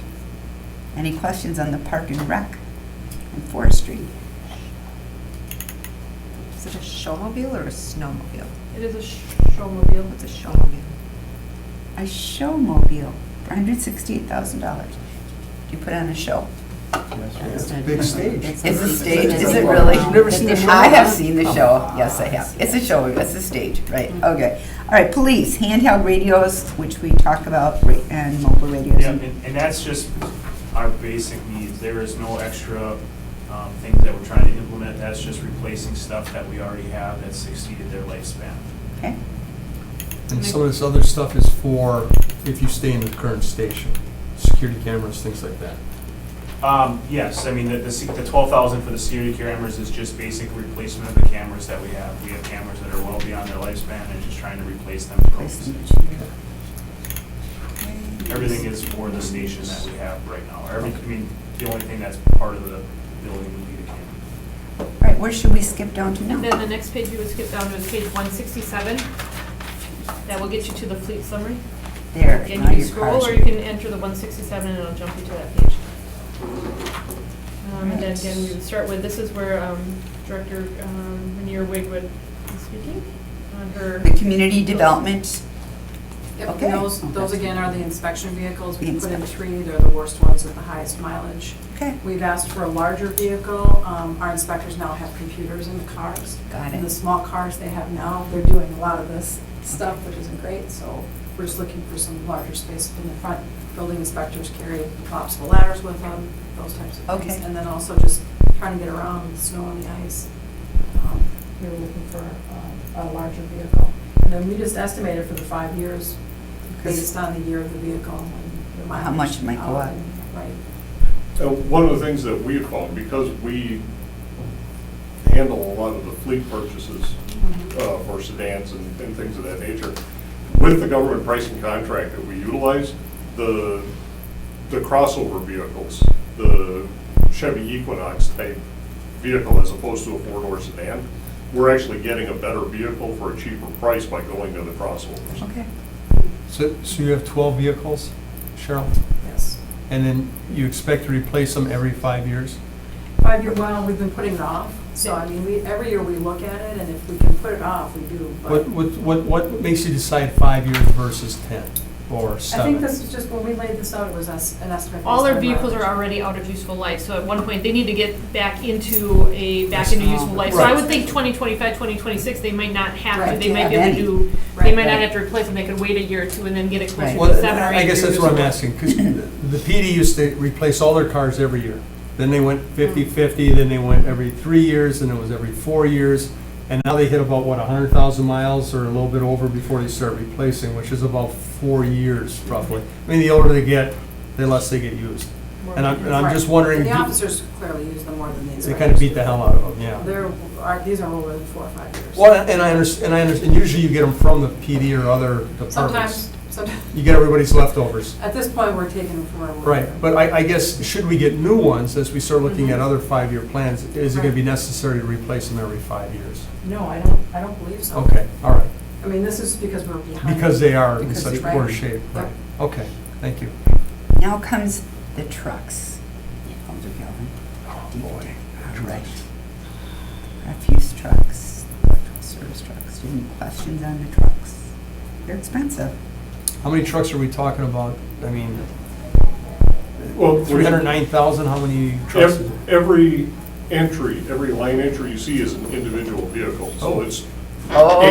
Any questions on the Park and Rec and forestry? Is it a showmobile or a snowmobile? It is a showmobile. It's a showmobile. A showmobile for $168,000. Do you put on a show? It's a big stage. It's a stage, is it really? You've never seen the show? I have seen the show, yes, I have. It's a show, it's a stage, right, okay. All right, police, handheld radios, which we talk about, and mobile radios. Yeah, and that's just our basic needs. There is no extra things that we're trying to implement. That's just replacing stuff that we already have that's exceeded their lifespan. Okay, And some of this other stuff is for if you stay in the current station, security cameras, things like that. Yes, I mean, the 12,000 for the security cameras is just basic replacement of the cameras that we have. We have cameras that are well beyond their lifespan and just trying to replace them. Everything is for the station that we have right now. The only thing that's part of the building would be the camera. All right, where should we skip down to And now? then the next page you would skip down to is page 167. That will get you to the fleet summary. There, And now you can your scroll, cars or are- you can enter the 167 and it'll jump you to that page. And then again, we would start with, this is where Director Renier Wigwood is speaking on her. The community development, Yep, Okay. and those again are the inspection vehicles. The We put in inspection. 3, they're the worst ones with the highest mileage. okay, We've asked for a larger vehicle. Our inspectors now have computers in the cars. Got And it. the small cars they have now, they're doing a lot of this stuff, which isn't great, so we're just looking for some larger space in the front. Building inspectors carry collapsible ladders with them, those types of things. Okay. And then also just trying to get around with the snow and the ice. We were looking for a larger vehicle. And then we just estimated for the 5 years, based on the year of the vehicle and the mileage. How much it might go up. Right. One of the things that we have found, because we handle a lot of the fleet purchases for sedans and things of that nature, with the government pricing contract that we utilize, the crossover vehicles, the Chevy Equinox type vehicle as opposed to a 4-door sedan, we're actually getting a better vehicle for a cheaper price by going to the crossovers. okay. So you have 12 vehicles, Cheryl? Yes. And then you expect to replace them every 5 years? 5 year, well, we've been putting it off, so I mean, every year we look at it, and if we can put it off, we do. But What makes you decide 5 years versus 10 or 7? I think this is just, when we laid this out, it was an estimate. All based our on vehicles are mileage. already out of useful life, so at one point, they need to get back into useful life. So I would think 2025, 2026, they might not have to, Right. they might be able to do, they Right. might not have to replace them, they could wait a year or two and then get it closer Right. to Well, 7 or 8 I guess years. that's what I'm asking, because the PD used to replace all their cars every year. Then they went 50/50, then they went every 3 years, and it was every 4 years. And now they hit about, 100,000 miles or a little bit over before they start replacing, which is about 4 years roughly. I mean, the older they get, the less they get used. And I'm just Right. wondering, The officers clearly use them more than the they inspectors. kind of beat the hell out of them, yeah. These are older than 4 or 5 years. Well, and I understand, and usually you get them from the PD or other departments. Sometimes, You get everybody's leftovers. at this point, we're taking them from where we're. Right, but I guess, should we get new ones as we start looking at other 5-year plans, is it gonna be necessary to replace them every 5 years? No, I don't believe so. Okay, all right, I mean, this is because we're behind. because they are in Because such they're- poor Right. shape, Yep. right, okay, thank you. Now comes the trucks. Alder Galvin. Oh, boy. Right. Refuse trucks, electrical service trucks. Any questions on the trucks? They're expensive. How many trucks are we talking about? I mean, Well, 309,000, how many trucks? is it? Every entry, every line entry you see is an individual vehicle, so Oh. it's Oh.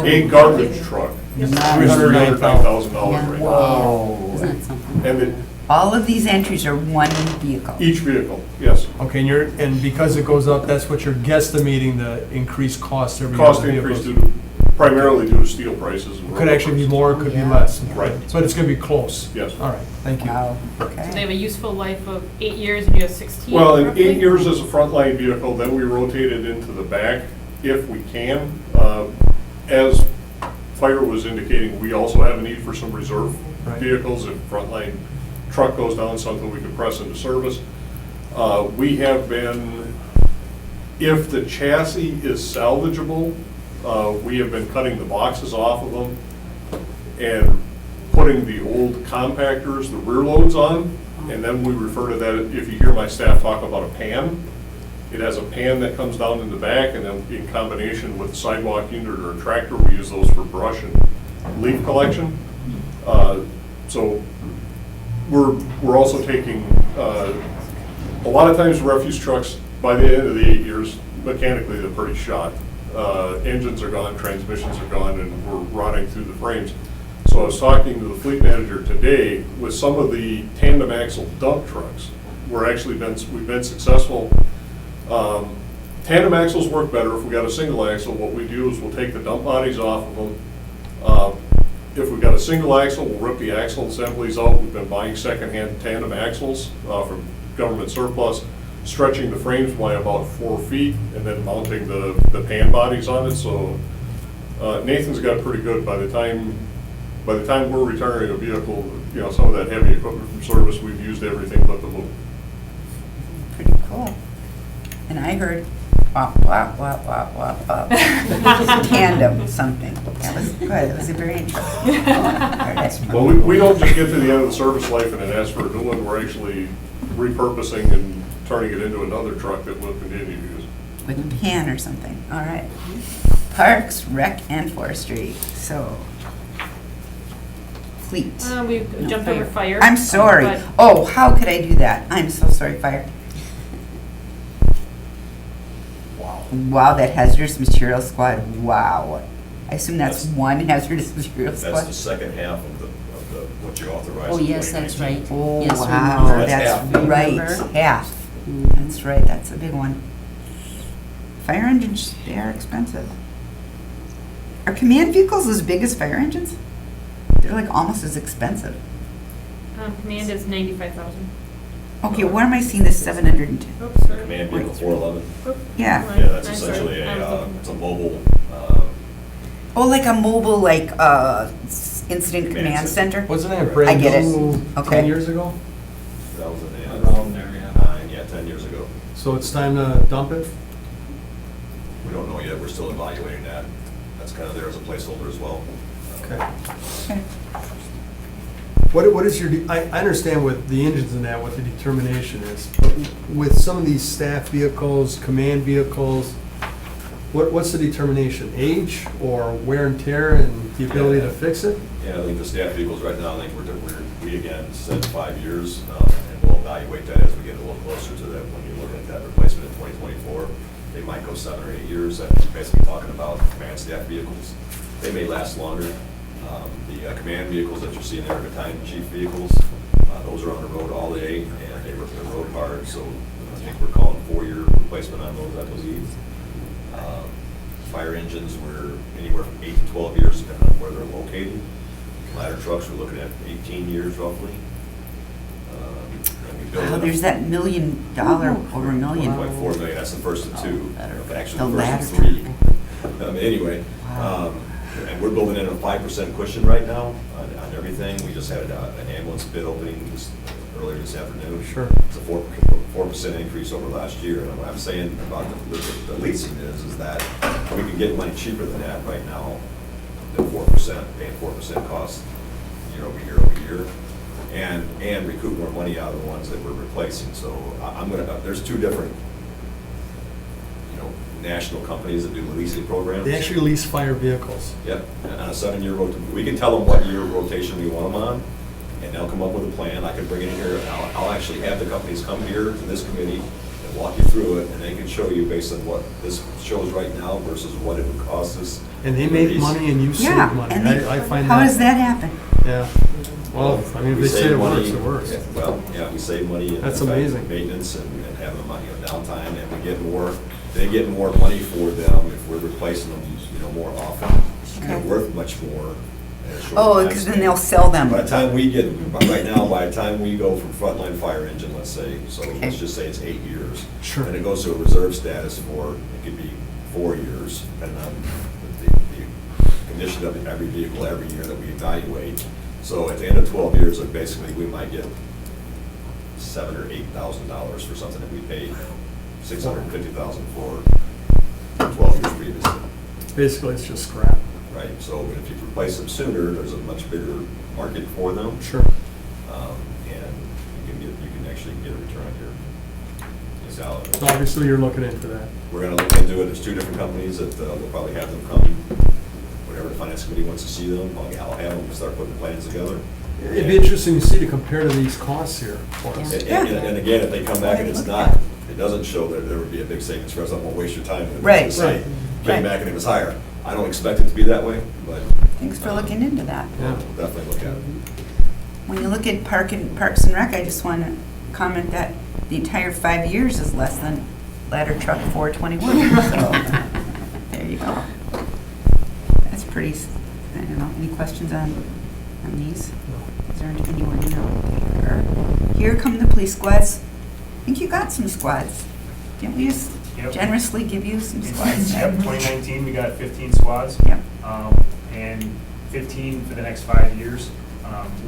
a garbage truck. Nice. $309,000 right now. Whoa. Isn't that something? And it- All of these entries are one vehicle. each vehicle, yes. Okay, and because it goes up, that's what you're guesstimating the increased cost every year. Cost of the increase vehicles. primarily due to steel prices. and Could actually be rubber more, could be Yeah. less. Right. But it's gonna be close. Yes. All right, thank you. Wow, So they okay. have a useful life of 8 years and you have 16 Well, in roughly? 8 years as a frontline vehicle, then we rotate it into the back if we can. As Fire was indicating, we also have a need for some reserve Right. vehicles if frontline truck goes down, something we can press into service. We have been, if the chassis is salvageable, we have been cutting the boxes off of them and putting the old compactors, the rear loads on, and then we refer to that, if you hear my staff talk about a pan, it has a pan that comes down in the back, and then in combination with a sidewalk unit or a tractor, we use those for brush and leaf collection. So we're also taking, a lot of times refuse trucks, by the end of the 8 years, mechanically, they're pretty shot. Engines are gone, transmissions are gone, and we're rotting through the frames. So I was talking to the fleet manager today, with some of the tandem axle dump trucks, we've been successful. Tandem axles work better if we got a single axle. What we do is we'll take the dump bodies off of them. If we've got a single axle, we'll rip the axle assemblies out. We've been buying secondhand tandem axles from government surplus, stretching the frames by about 4 feet and then mounting the pan bodies on it. So Nathan's got pretty good. By the time we're retiring a vehicle, you know, some of that heavy equipment from service, we've used everything but the loop. Pretty cool. And I heard wop, wop, wop, wop, wop, wop. Tandem something. That was good. It was very interesting. Well, we don't just get to the end of the service life and then ask for a new one. We're actually repurposing and turning it into another truck that we'll continue to use. With a pan or something. All right. Parks, Rec, and Forestry. So, fleet. We No, jumped over fire. I'm sorry. but- Oh, how could I do that? I'm so sorry, fire. Wow, that hazardous material squad, wow. I assume that's one hazardous material That's the squad? second half of what you authorized. Oh, in yes, that's 2019. right. Oh, Yes, wow, remember. that's That's right, Remember? half. That's right, that's a big one. Fire engines, they are expensive. Are command vehicles as big as fire engines? They're like almost as expensive. Command is 95,000. Okay, where am I seeing this 710? Oops, sorry. Command vehicle 411. Yeah. Yeah, that's I'm sorry. essentially I was looking. it's a mobile, Oh, like a mobile, like, incident Command command system. center? Wasn't that brand I get it. new Okay. 10 years ago? 10 years ago. So it's time to dump it? We don't know yet, we're still evaluating that. That's kind of there as a placeholder as well. Okay. Okay. What is your, I understand what the engines and that, what the determination is, but with some of these staff vehicles, command vehicles, what's the determination? Age or wear and tear and the ability to fix it? Yeah, I think the staff vehicles right now, I think we again said 5 years, and we'll evaluate that as we get a little closer to that. When you're looking at that replacement in 2024, they might go 7 or 8 years. I'm basically talking about command staff vehicles. They may last longer. The command vehicles that you're seeing there, battalion chief vehicles, those are on the road all day, and they work the road hard, so I think we're calling 4-year replacement on those, I believe. Fire engines were anywhere from 8 to 12 years, depending on where they're located. Ladder trucks, we're looking at 18 years roughly. And we build Wow, there's that $1 million, over $1 million. 1.4 million, that's the first of two, actually The the first of ladder three. Anyway, and we're building in a 5% cushion right now on everything. We just had an ambulance bid opening earlier this afternoon. Sure. It's a 4% increase over last year. And what I'm saying about the leasing is that we can get money cheaper than that right now, than 4%, paying 4% cost year over year, and recoup more money out of the ones that we're replacing. So there's two different, national companies that do the leasing programs. They actually lease fire vehicles. Yep, on a 7-year rotation. We can tell them what year rotation we want them on, and they'll come up with a plan. I can bring it in here, and I'll actually have the companies come here to this committee and walk you through it, and they can show you based on what this shows right now versus what it would cost us. And they make money and you save Yeah, money. and I find how does that happen? Yeah. Well, I mean, if We they say save it money- works, it works. yeah, Well, yeah, we save money in That's in fact, amazing. maintenance and having money on downtime, and they get more money for them if we're replacing them, more often. They're Okay. worth much more. in a shorter Oh, time because then span. they'll sell them. By the time we get, right now, by the time we go from frontline fire engine, let's say, so Okay. let's just say it's 8 years. Sure. And it goes to a reserve status for, it could be 4 years, depending on the condition of every vehicle every year that we evaluate. So at the end of 12 years, like basically, we might get $7,000 or $8,000 for something that we paid $650,000 for 12 years previously. Basically, it's just scrap. Right, so if you replace them sooner, there's a much bigger market for them. Sure. And you can actually get a return on your salary. So obviously, you're looking into that. We're gonna look into it, there's 2 different companies that we'll probably have them come, whenever the finance committee wants to see them, I'll have them start putting the plans together. It'd be interesting to see to compare to these costs here for us. And again, if they come back and it's not, it doesn't show that there would be a big savings for us, I won't waste your time. Right, Say, right. came back and it was higher. I don't expect it to be that way, but. Thanks for looking into that. Yeah. We'll definitely look at it. When you look at Parks and Rec, I just want to comment that the entire 5 years is less than ladder truck 421. So, there you go. That's pretty, I don't know, any questions on these? Is there anyone, here come the police squads. think you got some squads. Didn't we just Yep. generously give you some squads? Yep, 2019, we got 15 squads. Yep. And 15 for the next 5 years.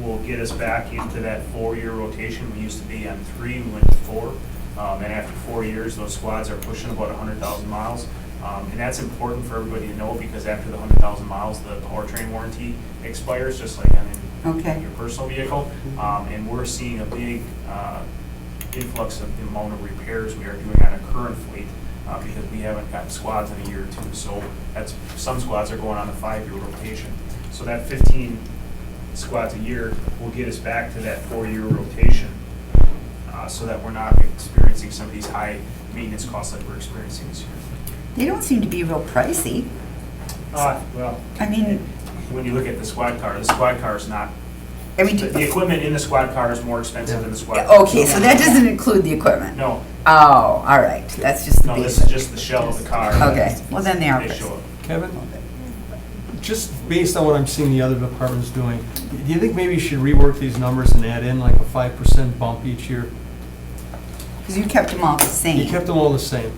Will get us back into that 4-year rotation. We used to be on 3, we went to 4. And after 4 years, those squads are pushing about 100,000 miles. And that's important for everybody to know, because after the 100,000 miles, the powertrain warranty expires, just like on Okay. your personal vehicle. And we're seeing a big influx of the amount of repairs we are doing on our current fleet, because we haven't gotten squads in a year or two. So some squads are going on a 5-year rotation. So that 15 squads a year will get us back to that 4-year rotation, so that we're not experiencing some of these high maintenance costs that we're experiencing this year. They don't seem to be real pricey. Well, I mean, when you look at the squad car is not, I mean, the equipment in the squad car is more expensive than the squad yeah, car. okay, so that doesn't include the equipment? No, Oh, all right, that's just the no, this basic. is just the shell of the car. Okay, well then they are They pricey. show up. Kevin, just based on what I'm seeing the other departments doing, do you think maybe you should rework these numbers and add in like a 5% bump each year? Because you kept them all the same. You kept them all the same.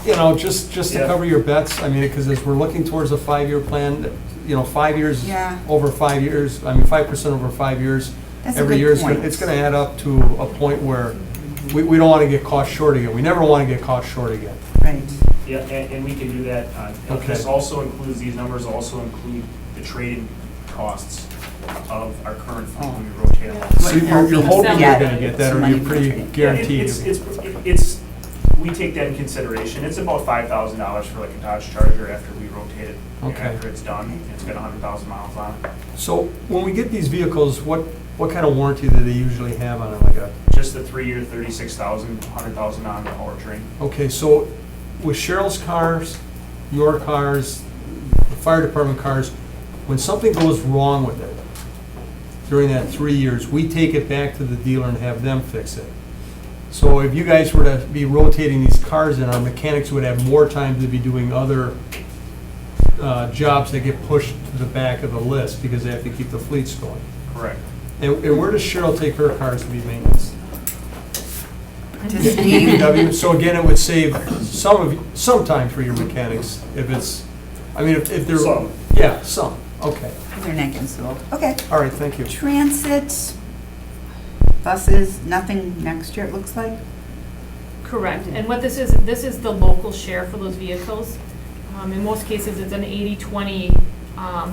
You know, just to Yeah. cover your bets, I mean, because as we're looking towards a 5-year plan, you know, 5 years, Yeah. over 5 years, I mean, 5% over 5 years, That's a every good year, point. it's gonna add up to a point where we don't wanna get caught short again. We never wanna get caught short again. Right. Yeah, and we can do that. Okay. This also includes, these numbers also include the trade-in costs of our current fleet when we rotate them. So you're hoping Yeah. you're gonna get that, or you're pretty Yeah, guaranteed? it's, we take that in consideration. It's about $5,000 for like a Dodge Charger after we rotate it. Okay. After it's done, it's got 100,000 miles on it. So when we get these vehicles, what kind of warranty do they usually have on it? Like a, Just the 3-year, 36,000, 100,000 on the powertrain. okay, so with Cheryl's cars, your cars, the fire department cars, when something goes wrong with it during that 3 years, we take it back to the dealer and have them fix it. So if you guys were to be rotating these cars in, our mechanics would have more time to be doing other jobs that get pushed to the back of the list because they have to keep the fleets going. Correct. And where does Cheryl take her cars to be maintenance? To Steve. DPW. So again, it would save some time for your mechanics if it's, I mean, if they're. Some. Yeah, some, okay. They're not getting sold. Okay. All right, thank you. Transit, buses, nothing next year, it looks like? Correct, and what this is the local share for those vehicles. In most cases, it's an 80-20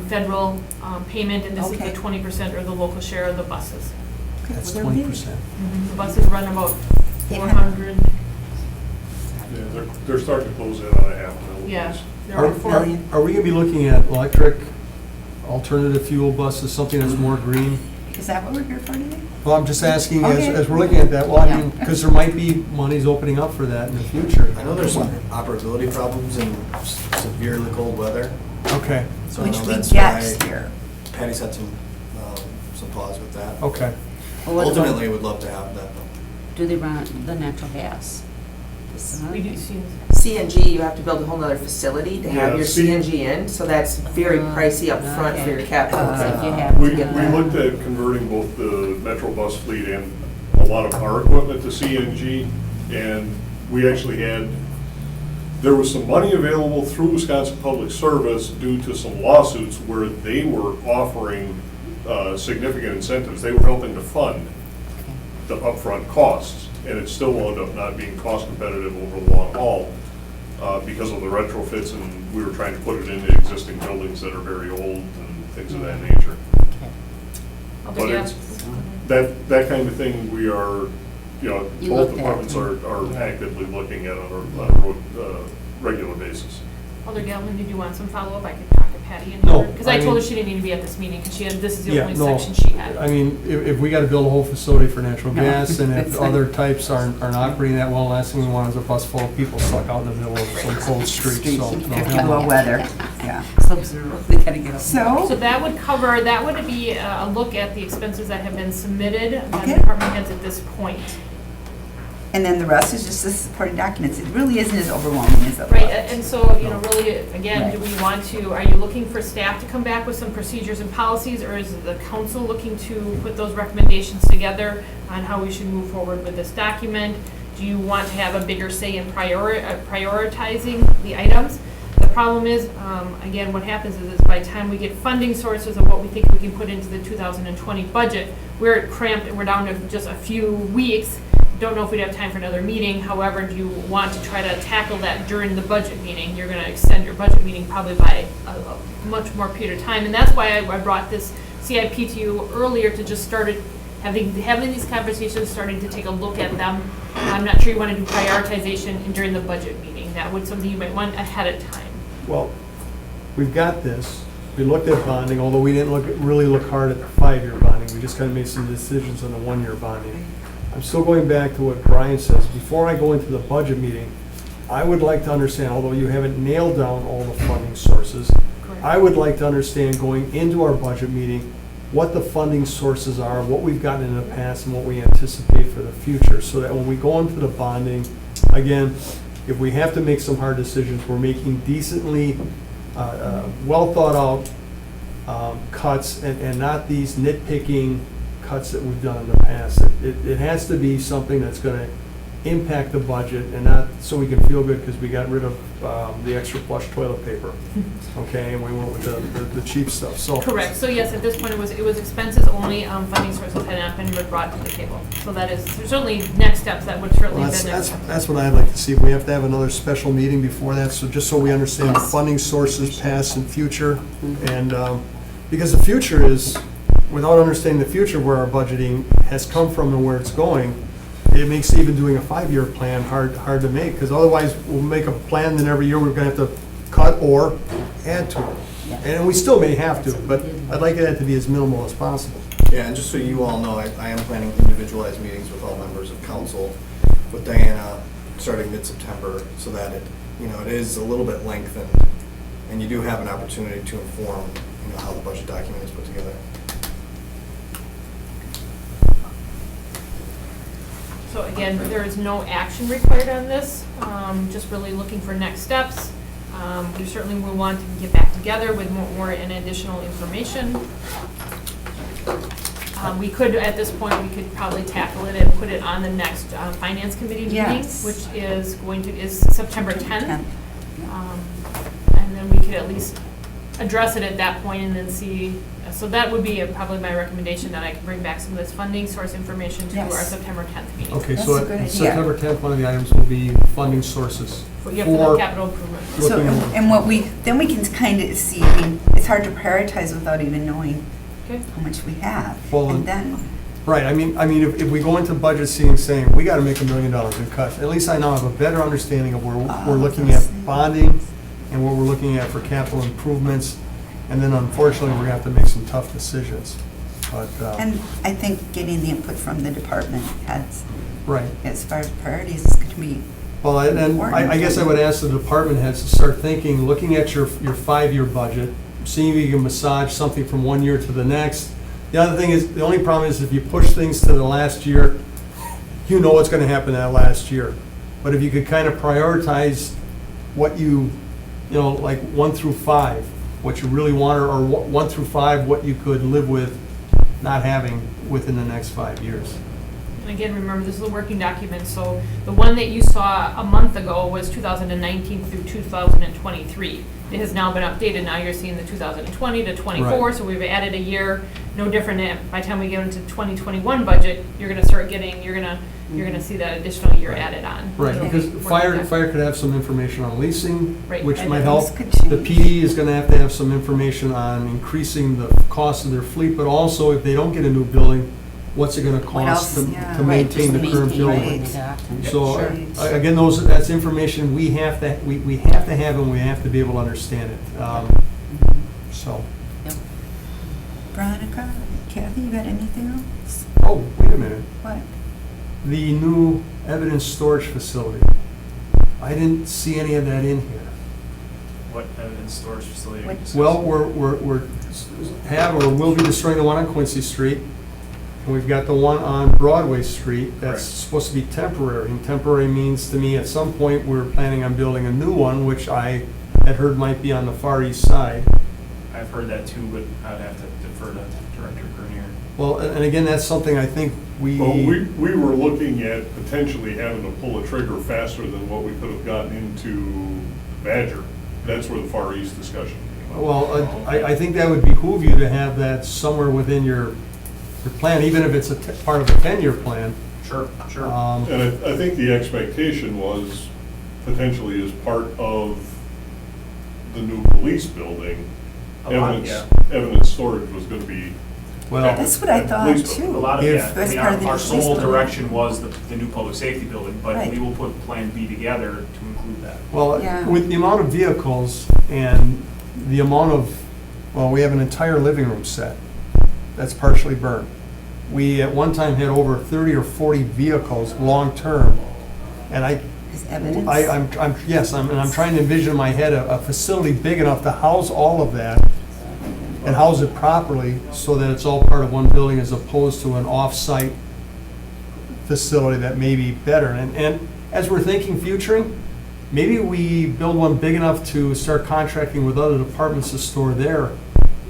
federal payment, and this is Okay. the 20% or the local share of the buses. That's Well, they're 20%. The buses run about 400, Yeah, they're starting to close in on a $500,000. yeah. They're Are around 4. are we gonna be looking at electric, alternative fuel buses, something that's more green? Is that what we're here for today? Well, I'm just asking, Okay. as we're looking at that, well, I Yeah. mean, because there might be monies opening up for that in the future. I know there's some operability problems in severely cold weather. Okay, So I Which know we that's get why here. Patty's had some pause with that. okay. Well, what about- Ultimately, would love to have that. Do they run the natural gas? We do see, CNG, you have to build a whole nother facility to have Yeah, your CNG in, so that's very pricey up front for your capital. So if you have We to get we that. looked at converting both the Metro bus fleet and a lot of our equipment to CNG, and we actually there was some money available through Wisconsin Public Service due to some lawsuits where they were offering significant incentives. They were helping to fund the upfront costs, and it still wound up not being cost competitive over the long haul because of the retrofits, and we were trying to put it into existing buildings that are very old and things of that nature. I'll But be it's, that kind of thing, we are, You both looked at, departments yeah. are actively looking at on a regular basis. Alder Galvin, did you want some follow-up? I could talk to Patty and No, her, because I I told her mean- she didn't need to be at this meeting, because this is the Yeah, only no. section she had. I mean, if we gotta build a whole facility for natural No, gas, and if it's like- other types aren't operating that well, last thing we want is a bus full of people stuck out in the middle of some cold street, so. no, hell no. Well, weather, yeah. They gotta get up. So So, that would be a look at the expenses that have been submitted by Okay. the department heads at this point. and then the rest is just the supporting documents. It really isn't as overwhelming as it Right, looks. and so, really, again, do we want to, are you looking for staff to come back with some procedures and policies, or is the council looking to put those recommendations together on how we should move forward with this document? do you want to have a bigger say in prioritizing the items? The problem is, again, what happens is by the time we get funding sources of what we think we can put into the 2020 budget, we're cramped and we're down to just a few weeks. Don't know if we'd have time for another meeting. However, do you want to try to tackle that during the budget meeting? You're going to extend your budget meeting probably by a much more period of time. And that's why I brought this CIP to you earlier, to just start having these conversations, starting to take a look at them. I'm not sure you want to do prioritization during the budget meeting. That would something you might want ahead of time. Well, we've got this. We looked at bonding, although we didn't really look hard at the 5-year bonding. We just kind of made some decisions on the 1-year bonding. I'm still going back to what Brian says. Before I go into the budget meeting, I would like to understand, although you haven't nailed down all the funding sources, Correct. I would like to understand going into our budget meeting what the funding sources are, what we've gotten in the past, and what we anticipate for the future, so that when we go into the bonding, again, if we have to make some hard decisions, we're making decently, well thought out cuts, and not these nitpicking cuts that we've done in the past. It has to be something that's going to impact the budget, and not so we can feel good because we got rid of the extra flush toilet paper, okay, and we went with the cheap stuff. So Correct. So yes, at this point, it was expenses only. Funding sources had not been brought to the table. So that is, there's certainly next steps that would certainly well, have been. that's what I'd like to see. We have to have another special meeting before that, so just so we understand the funding sources, past and future, and because the future is, without understanding the future where our budgeting has come from and where it's going, it makes even doing a 5-year plan hard to make, because otherwise we'll make a plan, then every year we're going to have to cut or add to it. And we still may have to, but I'd like that to be as minimal as possible. Yeah, and just so you all know, I am planning individualized meetings with all members of council, with Diana, starting mid-September, so that it is a little bit lengthened, and you do have an opportunity to inform, how the budget document is put together. So again, there is no action required on this, just really looking for next steps. We certainly will want to get back together with more and additional information. We could, at this point, we could probably tackle it and put it on the next Finance Committee meeting, Yes. which is September 10th. And then we could at least address it at that point and then see. So that would be probably my recommendation, that I can bring back some of this funding source information to Yes. our September 10th meeting. Okay, That's so a good at idea. September 10th, one of the items will be funding sources. For the capital improvement. So, looking- and then we can kind of see, it's hard to prioritize without even knowing Okay. how much we have. Well, And then, Right, I mean, if we go into budget season saying, we got to make $1 million in cuts, at least I now have a better understanding of where we're looking at bonding and what we're looking at for capital improvements, and then unfortunately, we're going to have to make some tough decisions. But, and I think getting the input from the department heads right. as far as priorities is going to be, Well, and I guess I would ask the department heads to start thinking, looking at your 5-year budget, seeing if you can massage something from 1 year to the next. The other thing is, the only problem is if you push things to the last year, you know what's going to happen that last year. But if you could kind of prioritize what like 1 through 5, what you really want, or 1 through 5, what you could live with not having within the next 5 years. And again, remember, this is a working document, so the one that you saw a month ago was 2019 through 2023. It has now been updated. Now you're seeing the 2020 to 24, Right. so we've added a year. No different by the time we get into 2021 budget, you're going to start getting, you're going to see that additional year added on. Right, It'll because be working fire document. could have some information on leasing, Right, which and might then help. this could The change. PD is gonna have some information on increasing the cost of their fleet, but also if they don't get a new building, what's it gonna What cost else? to Yeah. to Right, maintain the current building? Right. So, Sure. again, that's information we have to have, and we have to be able to understand it. So, Veronica, Kathy, you got anything else? oh, wait a minute. What? The new evidence storage facility. I didn't see any of that in here. What evidence storage facility? are we What- discussing? Well, we're have or will be destroying the one on Quincy Street, and we've got the one on Broadway Street that's Correct. supposed to be temporary. And temporary means to me, at some point, we're planning on building a new one, which I had heard might be on the Far East Side. I've heard that too, but I'd have to defer to Director Grenier. Well, and again, that's something I think we. Well, we were looking at potentially having to pull a trigger faster than what we could have gotten into Badger. That's where the Far East discussion came up. Well, I think that would behoove you to have that somewhere within your plan, even if it's part of a 10-year plan. Sure, sure. And I think the expectation was potentially as part of the new police building, A lot, evidence storage was gonna be. Well, That's what I at thought police too. building. A lot of, If- yeah, I That's mean, part of the our new sole police building. direction was the new public safety building, but Right. we will put Plan B together to include that. well, Yeah. with the amount of vehicles and the amount of, well, we have an entire living room set that's partially burned. We at one time had over 30 or 40 vehicles, long-term, and As evidence. I'm trying to envision in my head a facility big enough to house all of that and house it properly so that it's all part of one building as opposed to an off-site facility that may be better. And as we're thinking futuring, maybe we build one big enough to start contracting with other departments to store their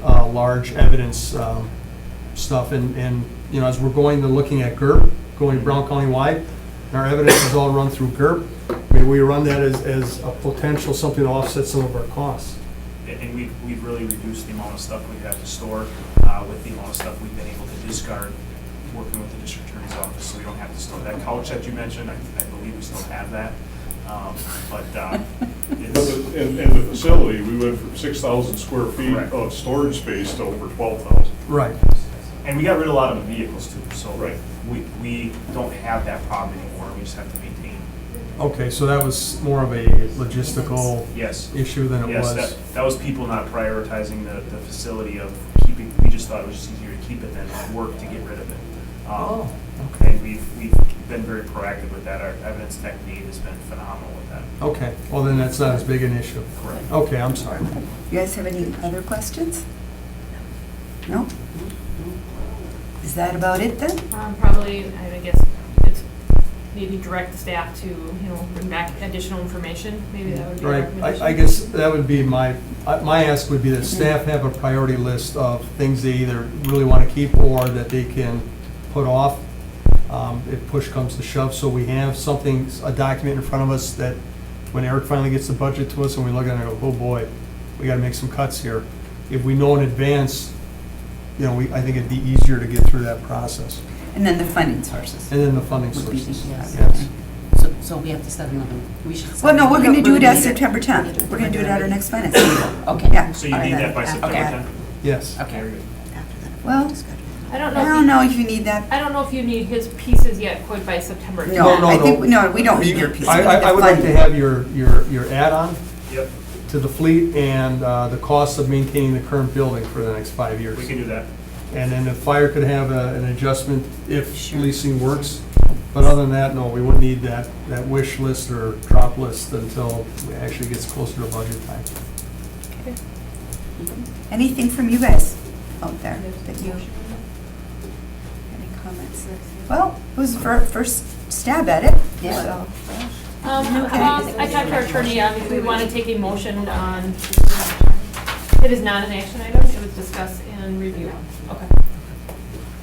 large evidence stuff. And, you know, as we're going to looking at GURP, going Brown County wide, and our evidence is all run through GURP, maybe we run that as a potential something to offset some of our costs. And we've really reduced the amount of stuff we have to store with the amount of stuff we've been able to discard working with the district attorney's office, so we don't have to store. That couch that you mentioned, I believe we still have that. It's, In the facility, we went from 6,000 square feet Correct. of storage space to over 12,000. Right. and we got rid of a lot of the vehicles too, so Right. we don't have that problem anymore, we just have to maintain. Okay, so that was more of a logistical Yes. issue than it Yes, was. that was people not prioritizing the facility of keeping, we just thought it was just easier to keep it than work to get rid of it. Oh, And we've been very proactive with that. Our evidence tech lead has been phenomenal with that. Okay, well then that's not as big an issue. Correct. Okay, I'm sorry. You guys have any other questions? No? Is that about it then? Probably, I guess, it's maybe direct the staff to, bring back additional information, maybe that would be a Right, recommendation. I guess that would be my ask would be that staff have a priority list of things they either really want to keep or that they can put off if push comes to shove. So we have something, a document in front of us that when Eric finally gets the budget to us and we look at it and go, oh boy, we got to make some cuts here. If we know in advance, I think it'd be easier to get through that process. And then the funding sources. And then the funding Would be sources. the- Yes. So we have to set another, we should. set Well, no, we're another- going to do it at meeting. September 10th. We're going to do it at our next finance meeting. Okay. Yeah. So you all need right, that by after September that. 10th? Yes. Okay. Very good. Well, I don't I know. don't know if you need that. I don't know if you need his pieces yet quite by September. No, no, I no. think, no, we don't need your piece. We need I the would like to funding. have your add-on Yep, to the fleet and the cost of maintaining the current building for the next 5 years. we can do that. And then the fire could have an adjustment if Sure. leasing works. But other than that, no, we wouldn't need that wish list or drop list until it actually gets closer to budget time. Anything from you guys out there that you, any comments? Well, it was our first stab at it. Yeah. So, I talked to our attorney, we want to take a motion on, it is not an action item, it was discuss and review. Okay.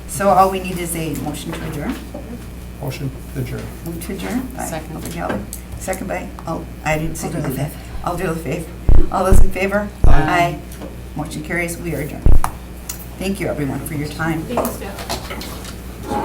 so all we need is a motion to adjourn. Motion adjourned. Move to adjourn by Second. Alder Kelly. Second by, I didn't see the fifth. Alder LaFave. All those in favor? Aye. Motion carries. We are adjourned. Thank you, everyone, for your time. Thank you, Steph.